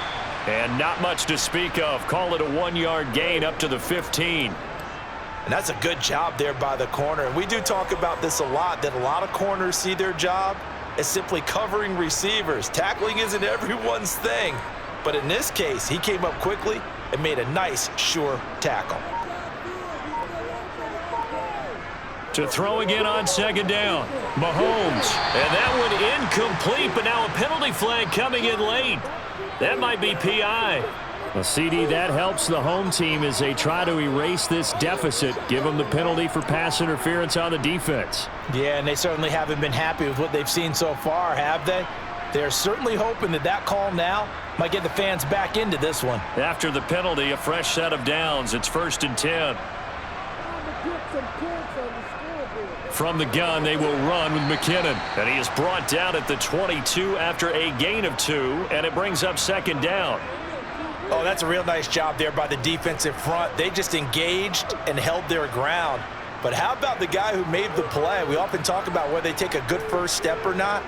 And not much to speak of. Call it a 1-yard gain up to the 15. And that's a good job there by the corner. And we do talk about this a lot, that a lot of corners see their job as simply covering receivers. Tackling isn't everyone's thing. But in this case, he came up quickly and made a nice, sure tackle. To throw again on 2nd down. Mahomes. And that one incomplete, but now a penalty flag coming in late. That might be PI. Well, CD, that helps the home team as they try to erase this deficit. Give them the penalty for pass interference on the defense. Yeah, and they certainly haven't been happy with what they've seen so far, have they? They're certainly hoping that that call now might get the fans back into this one. After the penalty, a fresh set of downs. It's 1st and 10. From the gun, they will run with McKinnon. And he is brought down at the 22 after a gain of 2, and it brings up 2nd down. Oh, that's a real nice job there by the defensive front. They just engaged and held their ground. But how about the guy who made the play? We often talk about whether they take a good first step or not.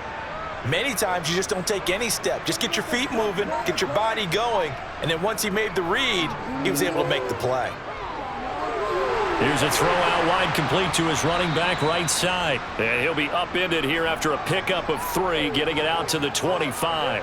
Many times you just don't take any step. Just get your feet moving, get your body going, and then once he made the read, he was able to make the play. Here's a throw out wide, complete to his running back right side. And he'll be upended here after a pickup of 3, getting it out to the 25.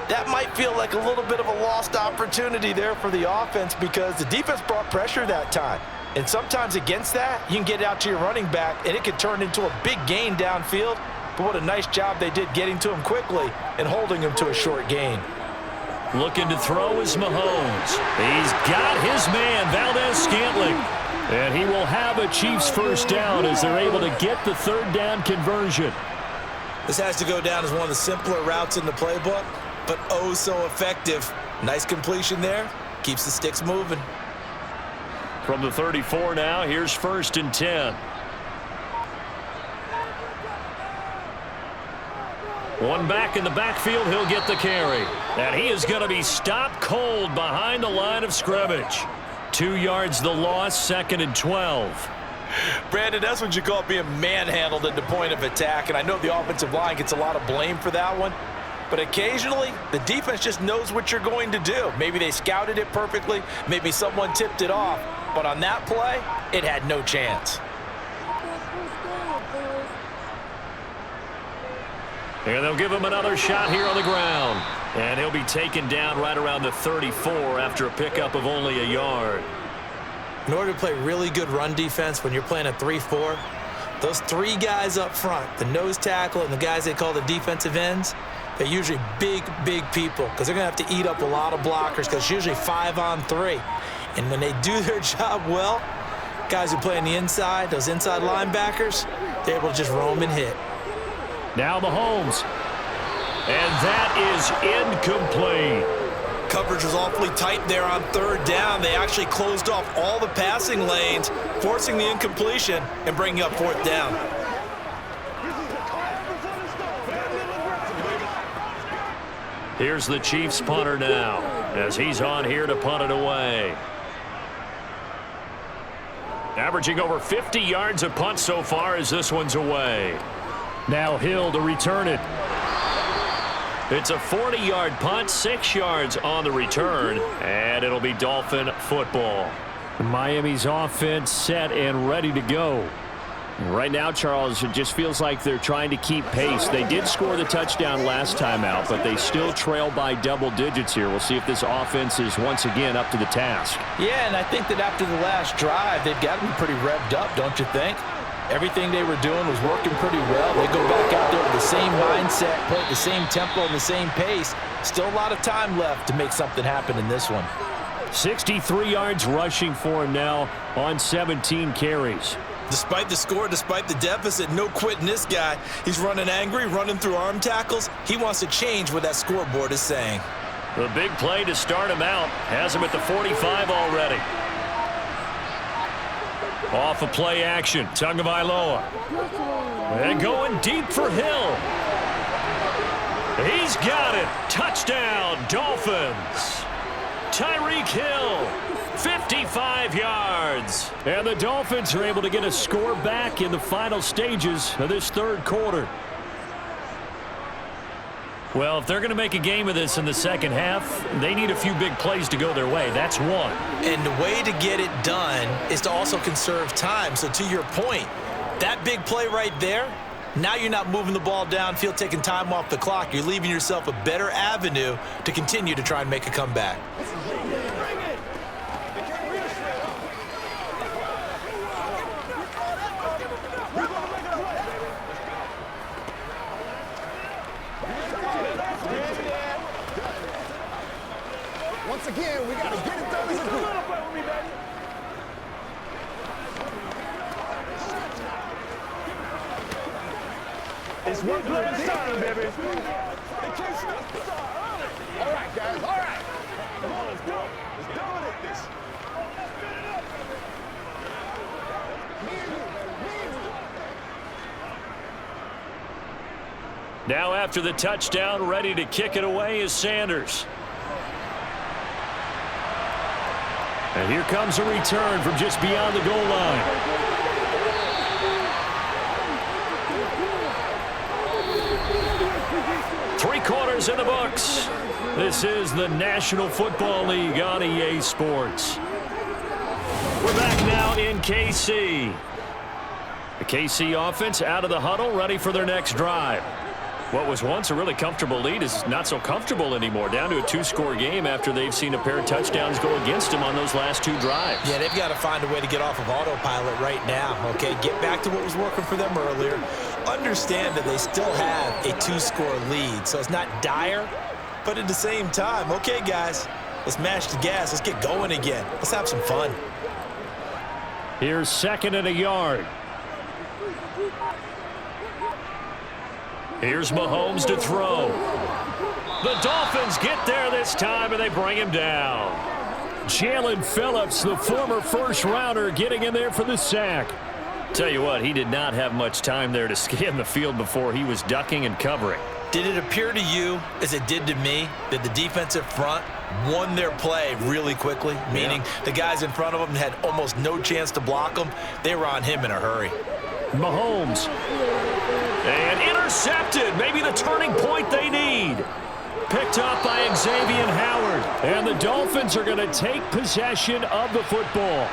That might feel like a little bit of a lost opportunity there for the offense because the defense brought pressure that time. And sometimes against that, you can get out to your running back, and it could turn into a big gain downfield. But what a nice job they did getting to him quickly and holding him to a short gain. Looking to throw is Mahomes. He's got his man, Valdez-Scantling. And he will have a Chiefs first down as they're able to get the 3rd down conversion. This has to go down as one of the simpler routes in the playbook, but oh so effective. Nice completion there. Keeps the sticks moving. From the 34 now, here's 1st and 10. One back in the backfield, he'll get the carry. And he is going to be stopped cold behind the line of scrimmage. 2 yards the loss, 2nd and 12. Brandon, that's what you call being manhandled at the point of attack, and I know the offensive line gets a lot of blame for that one, but occasionally the defense just knows what you're going to do. Maybe they scouted it perfectly, maybe someone tipped it off, but on that play, it had no chance. And they'll give him another shot here on the ground. And he'll be taken down right around the 34 after a pickup of only a yard. In order to play really good run defense when you're playing a 3-4, those three guys up front, the nose tackle and the guys they call the defensive ends, they're usually big people because they're going to have to eat up a lot of blockers because it's usually 5-on-3. And when they do their job well, guys who play on the inside, those inside linebackers, they're able to just roam and hit. Now Mahomes. And that is incomplete. Coverage was awfully tight there on third down. They actually closed off all the passing lanes, forcing the incompletion and bringing up fourth down. Here's the Chiefs punter now as he's on here to punt it away. Averaging over 50 yards a punt so far as this one's away. Now Hill to return it. It's a 40-yard punt, 6 yards on the return, and it'll be Dolphin football. Miami's offense set and ready to go. Right now, Charles, it just feels like they're trying to keep pace. They did score the touchdown last time out, but they still trail by double digits here. We'll see if this offense is once again up to the task. Yeah, and I think that after the last drive, they've got to be pretty revved up, don't you think? Everything they were doing was working pretty well. They go back out there with the same mindset, play at the same tempo and the same pace. Still a lot of time left to make something happen in this one. 63 yards rushing for him now on 17 carries. Despite the score, despite the deficit, no quitting this guy. He's running angry, running through arm tackles. He wants to change what that scoreboard is saying. The big play to start him out has him at the 45 already. Off of play action, Tagovailoa. And going deep for Hill. He's got it. Touchdown, Dolphins. Tyreek Hill, 55 yards. And the Dolphins are able to get a score back in the final stages of this third quarter. Well, if they're going to make a game of this in the second half, they need a few big plays to go their way. That's one. And the way to get it done is to also conserve time. So to your point, that big play right there, now you're not moving the ball downfield, taking time off the clock. You're leaving yourself a better avenue to continue to try and make a comeback. Once again, we got to get it done as a group. It's one play at a time, baby. All right, guys, all right. Come on, let's go. Let's dominate this. Now after the touchdown, ready to kick it away is Sanders. And here comes a return from just beyond the goal line. Three quarters in the books. This is the National Football League on EA Sports. We're back now in KC. The KC offense out of the huddle, ready for their next drive. What was once a really comfortable lead is not so comfortable anymore. Down to a two-score game after they've seen a pair of touchdowns go against them on those last two drives. Yeah, they've got to find a way to get off of autopilot right now, okay? Get back to what was working for them earlier. Understand that they still have a two-score lead, so it's not dire, but at the same time, okay, guys, let's mash the gas. Let's get going again. Let's have some fun. Here's second and a yard. Here's Mahomes to throw. The Dolphins get there this time, and they bring him down. Jalen Phillips, the former first-rounder, getting in there for the sack. Tell you what, he did not have much time there to scan the field before he was ducking and covering. Did it appear to you, as it did to me, that the defensive front won their play really quickly? Meaning the guys in front of them had almost no chance to block them. They were on him in a hurry. Mahomes. And intercepted. Maybe the turning point they need. Picked up by Xavier Howard. And the Dolphins are going to take possession of the football.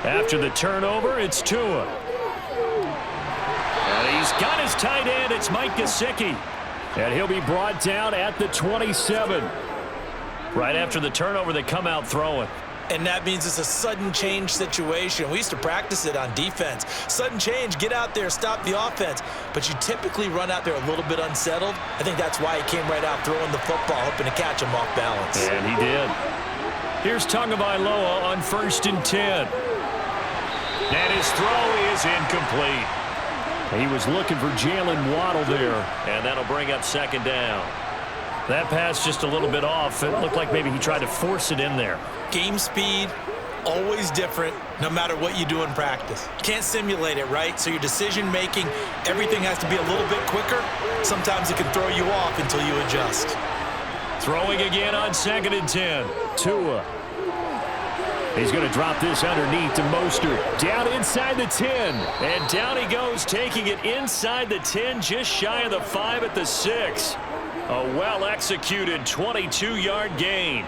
After the turnover, it's Tua. And he's got his tight end. It's Mike Gesicki. And he'll be brought down at the 27. Right after the turnover, they come out throwing. And that means it's a sudden change situation. We used to practice it on defense. Sudden change, get out there, stop the offense. But you typically run out there a little bit unsettled. I think that's why he came right out throwing the football, hoping to catch him off balance. And he did. Here's Tagovailoa on 1st and 10. And his throw is incomplete. He was looking for Jalen Waddle there. And that'll bring up 2nd down. That pass just a little bit off. It looked like maybe he tried to force it in there. Game speed, always different, no matter what you do in practice. You can't simulate it, right? So your decision-making, everything has to be a little bit quicker. Sometimes it can throw you off until you adjust. Throwing again on 2nd and 10. Tua. He's going to drop this underneath to Mostert. Down inside the 10. And down he goes, taking it inside the 10, just shy of the 5 at the 6. A well-executed 22-yard gain.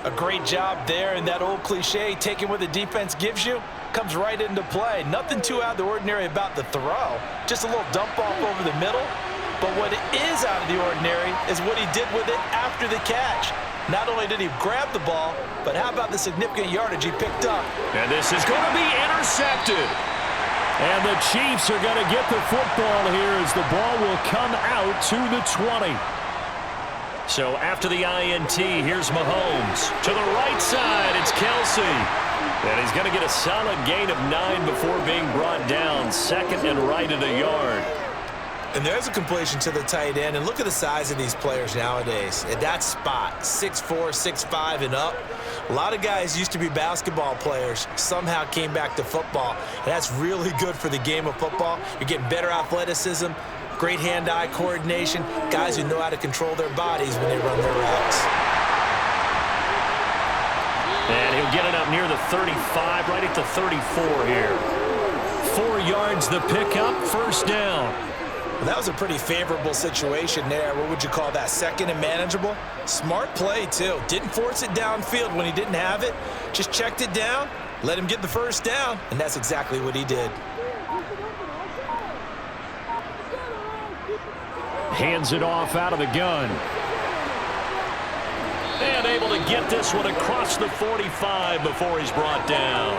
A great job there, and that old cliche, taking what the defense gives you, comes right into play. Nothing too out of the ordinary about the throw. Just a little dump off over the middle. But what is out of the ordinary is what he did with it after the catch. Not only did he grab the ball, but how about the significant yardage he picked up? And this is going to be intercepted. And the Chiefs are going to get the football here as the ball will come out to the 20. So after the INT, here's Mahomes. To the right side, it's Kelsey. And he's going to get a solid gain of 9 before being brought down. 2nd and right at a yard. And there's a completion to the tight end. And look at the size of these players nowadays. At that spot, 6'4", 6'5", and up. A lot of guys used to be basketball players, somehow came back to football. And that's really good for the game of football. You're getting better athleticism, great hand-eye coordination, guys who know how to control their bodies when they run their routes. And he'll get it up near the 35, right at the 34 here. 4 yards the pickup, 1st down. Well, that was a pretty favorable situation there. What would you call that, 2nd and manageable? Smart play, too. Didn't force it downfield when he didn't have it. Just checked it down, let him get the 1st down, and that's exactly what he did. Hands it off out of the gun. And able to get this one across the 45 before he's brought down.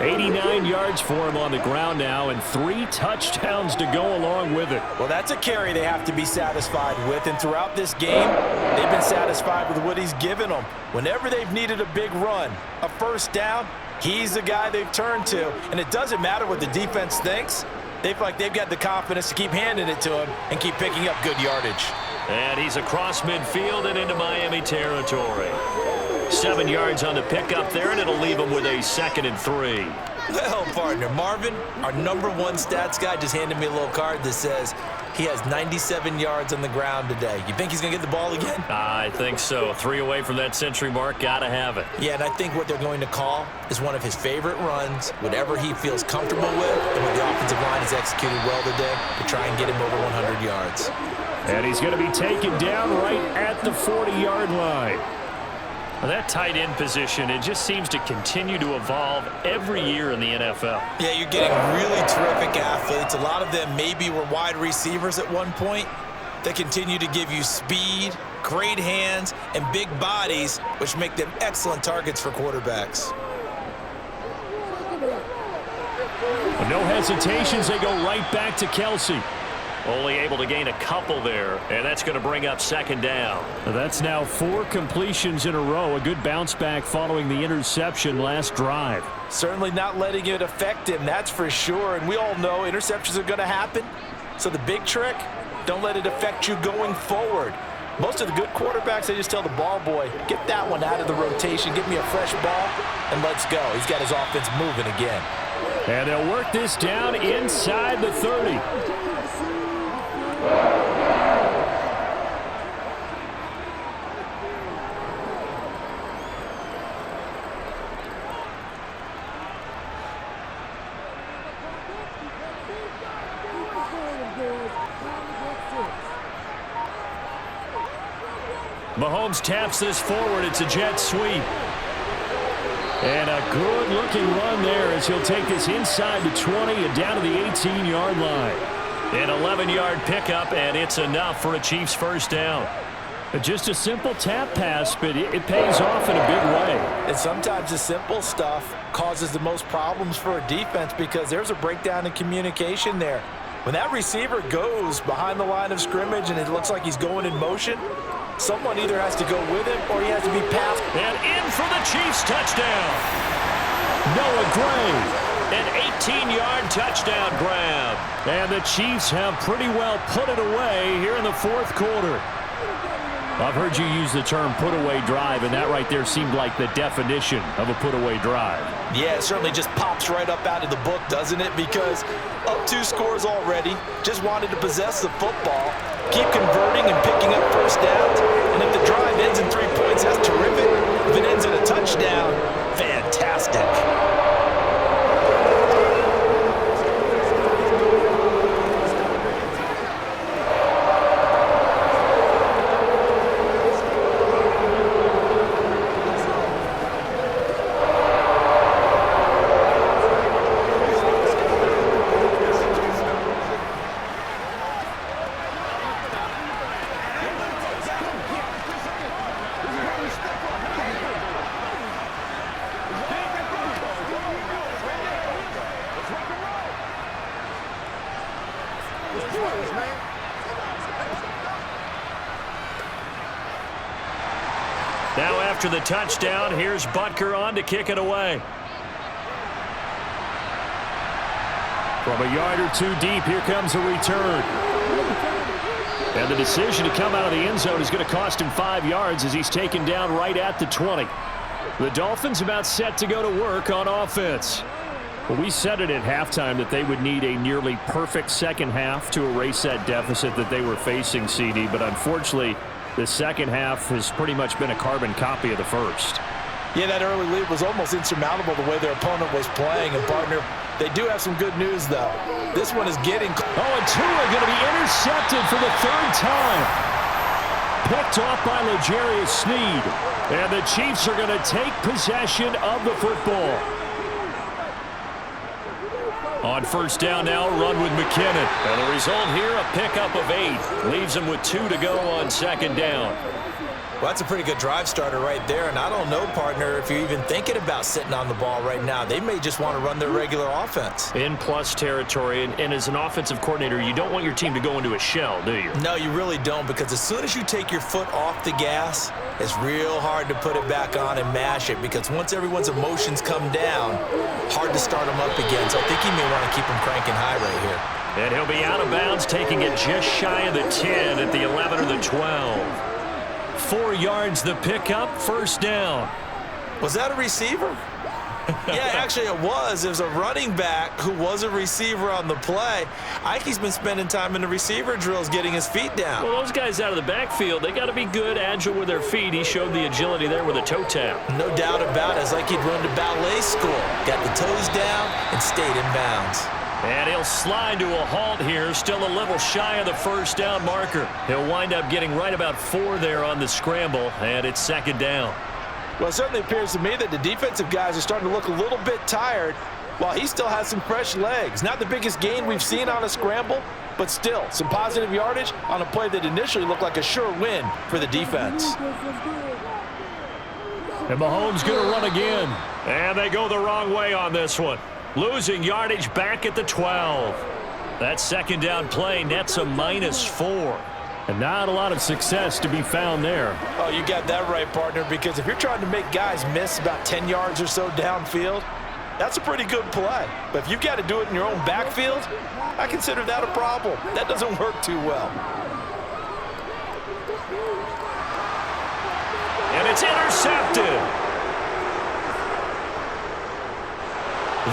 89 yards for him on the ground now, and 3 touchdowns to go along with it. Well, that's a carry they have to be satisfied with, and throughout this game, they've been satisfied with what he's given them. Whenever they've needed a big run, a 1st down, he's the guy they've turned to, and it doesn't matter what the defense thinks. They feel like they've got the confidence to keep handing it to him and keep picking up good yardage. And he's across midfield and into Miami territory. 7 yards on the pickup there, and it'll leave him with a 2nd and 3. Well, partner, Marvin, our #1 stats guy, just handed me a little card that says he has 97 yards on the ground today. You think he's going to get the ball again? I think so. 3 away from that century mark. Got to have it. Yeah, and I think what they're going to call is one of his favorite runs, whatever he feels comfortable with, and what the offensive line has executed well today to try and get him over 100 yards. And he's going to be taken down right at the 40-yard line. Well, that tight end position, it just seems to continue to evolve every year in the NFL. Yeah, you're getting really terrific athletes. A lot of them maybe were wide receivers at one point. They continue to give you speed, great hands, and big bodies, which make them excellent targets for quarterbacks. No hesitations, they go right back to Kelsey. Only able to gain a couple there, and that's going to bring up 2nd down. That's now 4 completions in a row. A good bounce back following the interception last drive. Certainly not letting it affect him, that's for sure. And we all know interceptions are going to happen. So the big trick, don't let it affect you going forward. Most of the good quarterbacks, they just tell the ball boy, get that one out of the rotation, get me a fresh ball, and let's go. He's got his offense moving again. And they'll work this down inside the 30. Mahomes taps this forward. It's a jet sweep. And a good-looking run there as he'll take this inside the 20 and down to the 18-yard line. An 11-yard pickup, and it's enough for a Chiefs first down. Just a simple tap pass, but it pays off in a big way. And sometimes the simple stuff causes the most problems for a defense because there's a breakdown in communication there. When that receiver goes behind the line of scrimmage and it looks like he's going in motion, someone either has to go with him or he has to be passed. And in for the Chiefs touchdown. Noah Gray, an 18-yard touchdown grab. And the Chiefs have pretty well put it away here in the fourth quarter. I've heard you use the term put-away drive, and that right there seemed like the definition of a put-away drive. Yeah, it certainly just pops right up out of the book, doesn't it? Because up 2 scores already, just wanted to possess the football, keep converting and picking up first downs. And if the drive ends in 3 points, that's terrific. If it ends in a touchdown, fantastic. Now after the touchdown, here's Butker on to kick it away. From a yard or 2 deep, here comes a return. And the decision to come out of the end zone is going to cost him 5 yards as he's taken down right at the 20. The Dolphins about set to go to work on offense. Well, we said it at halftime that they would need a nearly perfect second half to erase that deficit that they were facing, CD, but unfortunately, the second half has pretty much been a carbon copy of the first. Yeah, that early lead was almost insurmountable the way their opponent was playing. And, partner, they do have some good news, though. This one is getting... Oh, and Tua going to be intercepted for the 3rd time. Picked off by L'Jarius Sneed. And the Chiefs are going to take possession of the football. On first down now, run with McKinnon. And the result here, a pickup of 8. Leaves him with 2 to go on second down. Well, that's a pretty good drive starter right there. And I don't know, partner, if you're even thinking about sitting on the ball right now. They may just want to run their regular offense. In plus territory. And as an offensive coordinator, you don't want your team to go into a shell, do you? No, you really don't, because as soon as you take your foot off the gas, it's real hard to put it back on and mash it, because once everyone's emotions come down, hard to start them up again. So I think he may want to keep them cranking high right here. And he'll be out of bounds, taking it just shy of the 10 at the 11 or the 12. 4 yards the pickup, first down. Was that a receiver? Yeah, actually it was. It was a running back who was a receiver on the play. Ike's been spending time in the receiver drills getting his feet down. Well, those guys out of the backfield, they got to be good, agile with their feet. He showed the agility there with a toe tap. No doubt about it. It's like he'd run to ballet school. Got the toes down and stayed in bounds. And he'll slide to a halt here, still a little shy of the first down marker. He'll wind up getting right about 4 there on the scramble, and it's second down. Well, it certainly appears to me that the defensive guys are starting to look a little bit tired while he still has some fresh legs. Not the biggest gain we've seen on a scramble, but still some positive yardage on a play that initially looked like a sure win for the defense. And Mahomes going to run again. And they go the wrong way on this one. Losing yardage back at the 12. That second down play nets a -4. And not a lot of success to be found there. Oh, you got that right, partner, because if you're trying to make guys miss about 10 yards or so downfield, that's a pretty good play. But if you've got to do it in your own backfield, I consider that a problem. That doesn't work too well. And it's intercepted.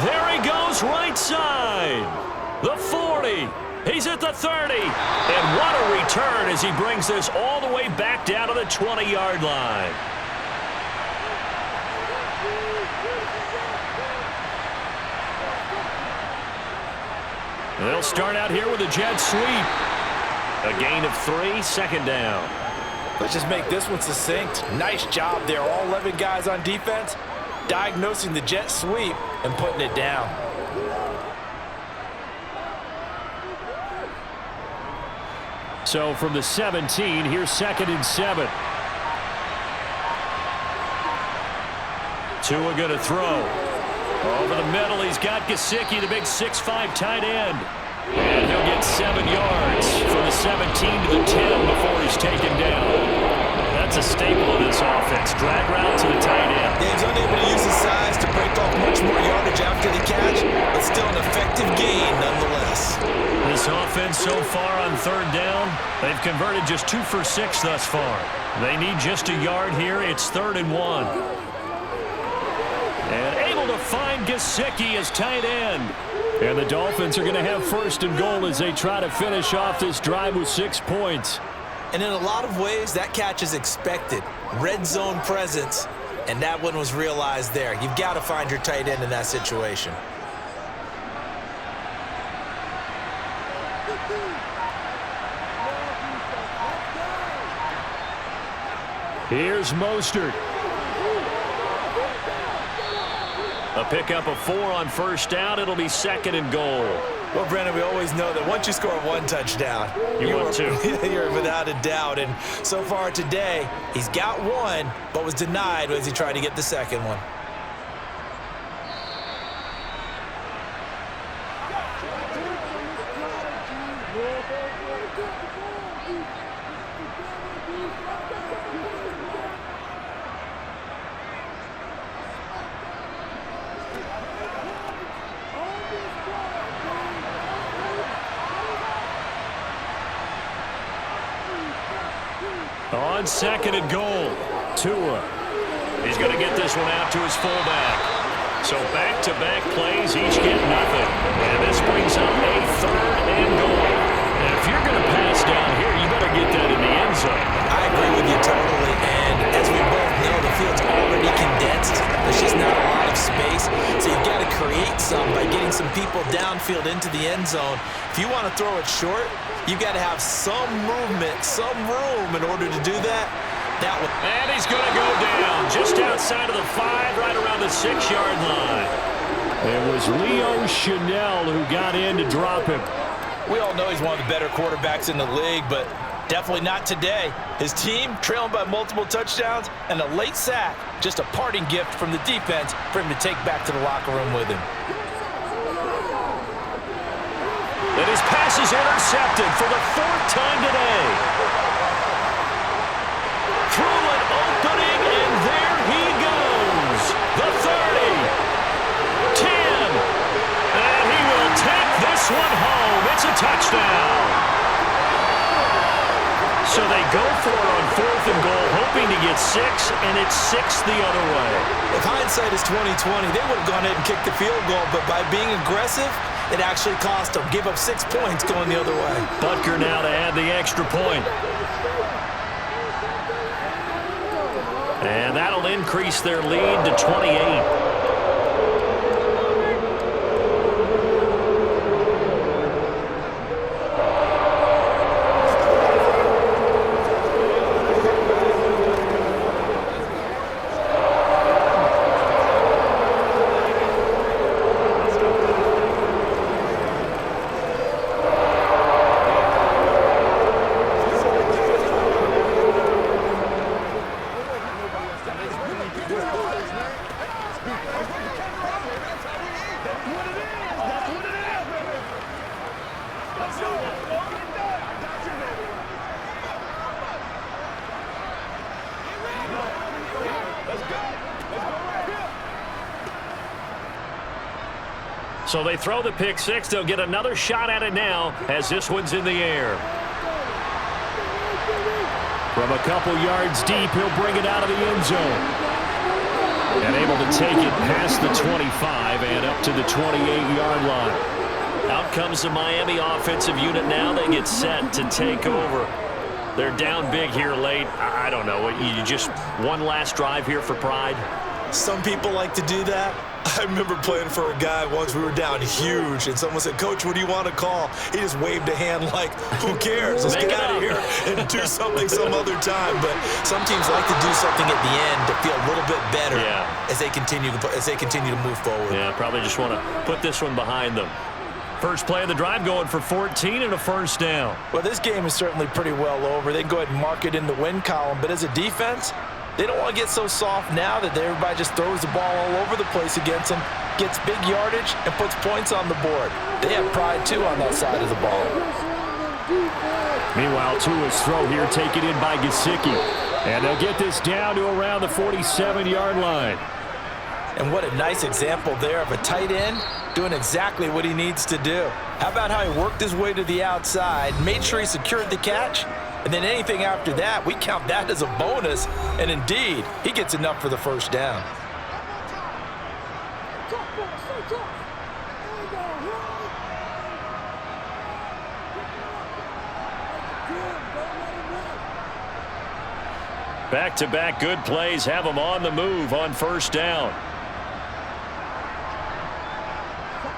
There he goes right side. The 40. He's at the 30. And what a return as he brings this all the way back down to the 20-yard line. They'll start out here with a jet sweep. A gain of 3, second down. Let's just make this one succinct. Nice job there, all 11 guys on defense. diagnosing the jet sweep and putting it down. So from the 17, here's 2nd and 7. Tua going to throw. Over the middle, he's got Gesicki, the big 6'5" tight end. And he'll get 7 yards from the 17 to the 10 before he's taken down. That's a staple of this offense. Drag route to the tight end. Yeah, he's unable to use his size to break off much more yardage after the catch, but still an effective gain nonetheless. This offense so far on 3rd down, they've converted just 2 for 6 thus far. They need just a yard here. It's 3rd and 1. And able to find Gesicki as tight end. And the Dolphins are going to have 1st and goal as they try to finish off this drive with 6 points. And in a lot of ways, that catch is expected. Red zone presence, and that one was realized there. You've got to find your tight end in that situation. Here's Mostert. A pickup of 4 on 1st down. It'll be 2nd and goal. Well, Brandon, we always know that once you score 1 touchdown, you're without a doubt. And so far today, he's got 1, but was denied as he tried to get the 2nd one. On 2nd and goal, Tua. He's going to get this one out to his fullback. So back-to-back plays, each get nothing. And this brings up a 3rd and goal. And if you're going to pass down here, you better get that in the end zone. I agree with you totally. And as we both know, the field's already condensed. There's just not a lot of space. So you've got to create some by getting some people downfield into the end zone. If you want to throw it short, you've got to have some movement, some room in order to do that. And he's going to go down just outside of the 5, right around the 6-yard line. It was Leo Chanel who got in to drop him. We all know he's one of the better quarterbacks in the league, but definitely not today. His team trailing by multiple touchdowns and a late sack, just a parting gift from the defense for him to take back to the locker room with him. And his pass is intercepted for the 4th time today. Through an opening, and there he goes. The 30, 10, and he will take this one home. It's a touchdown. So they go for it on 4th and goal, hoping to get 6, and it's 6 the other way. If hindsight is 20/20, they would have gone ahead and kicked the field goal, but by being aggressive, it actually cost them. Give up 6 points going the other way. Butker now to add the extra point. And that'll increase their lead to 28. So they throw the pick 6. They'll get another shot at it now as this one's in the air. From a couple yards deep, he'll bring it out of the end zone. And able to take it past the 25 and up to the 28-yard line. Out comes the Miami offensive unit now. They get set to take over. They're down big here late. I don't know. You just one last drive here for pride? Some people like to do that. I remember playing for a guy once. We were down huge, and someone said, "Coach, what do you want to call?" He just waved a hand like, who cares? Let's get out of here and do something some other time. But some teams like to do something at the end to feel a little bit better as they continue to move forward. Yeah, probably just want to put this one behind them. First play of the drive going for 14 and a first down. Well, this game is certainly pretty well over. They can go ahead and mark it in the win column, but as a defense, they don't want to get so soft now that everybody just throws the ball all over the place against them, gets big yardage, and puts points on the board. They have pride, too, on that side of the ball. Meanwhile, Tua's throw here taken in by Gesicki. And they'll get this down to around the 47-yard line. And what a nice example there of a tight end doing exactly what he needs to do. How about how he worked his way to the outside, made sure he secured the catch, and then anything after that, we count that as a bonus. And indeed, he gets enough for the first down. Back-to-back good plays have them on the move on first down.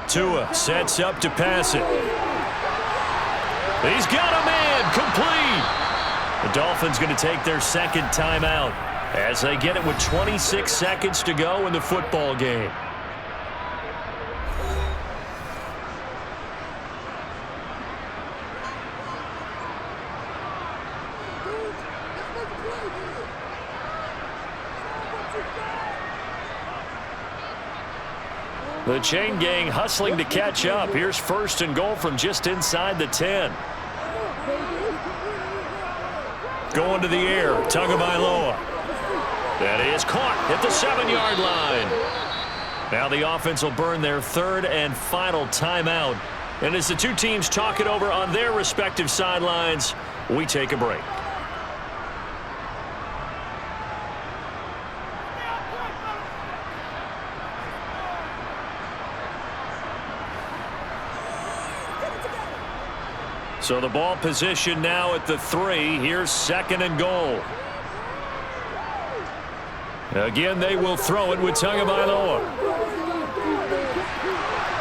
Tua sets up to pass it. He's got a man complete. The Dolphins going to take their second timeout as they get it with 26 seconds to go in the football game. The chain gang hustling to catch up. Here's first and goal from just inside the 10. Going to the air, Tagovailoa. That is caught at the 7-yard line. Now the offense will burn their third and final timeout. And as the two teams talk it over on their respective sidelines, we take a break. So the ball position now at the 3. Here's second and goal. Again, they will throw it with Tagovailoa.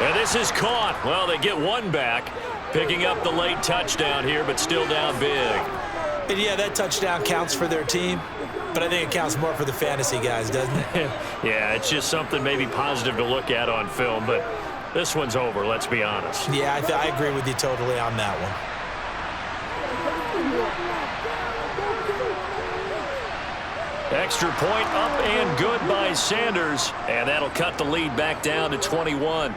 And this is caught. Well, they get one back, picking up the late touchdown here, but still down big. And yeah, that touchdown counts for their team, but I think it counts more for the fantasy guys, doesn't it? Yeah, it's just something maybe positive to look at on film, but this one's over, let's be honest. Yeah, I agree with you totally on that one. Extra point up and good by Sanders, and that'll cut the lead back down to 21.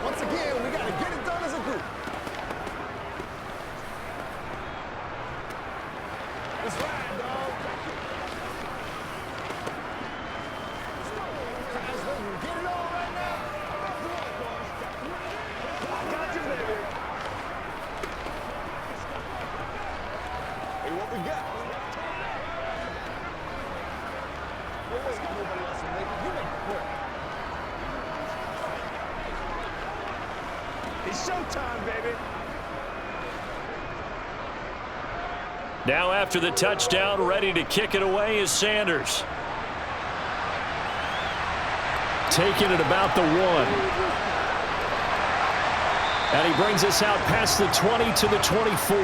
Once again, we got to get it done as a group. That's right, dog. Get it on right now. I got you, baby. Hey, what we got? Let's get nobody else to make it. You make it quick. It's showtime, baby. Now after the touchdown, ready to kick it away is Sanders. Taking it about the 1. And he brings us out past the 20 to the 24.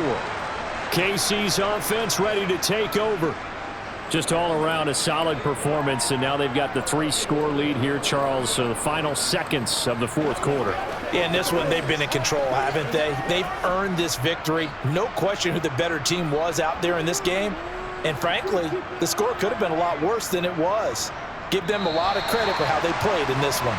KC's offense ready to take over. Just all around a solid performance, and now they've got the 3-score lead here, Charles, so the final seconds of the fourth quarter. Yeah, in this one, they've been in control, haven't they? They've earned this victory. No question who the better team was out there in this game. And frankly, the score could have been a lot worse than it was. Give them a lot of credit for how they played in this one.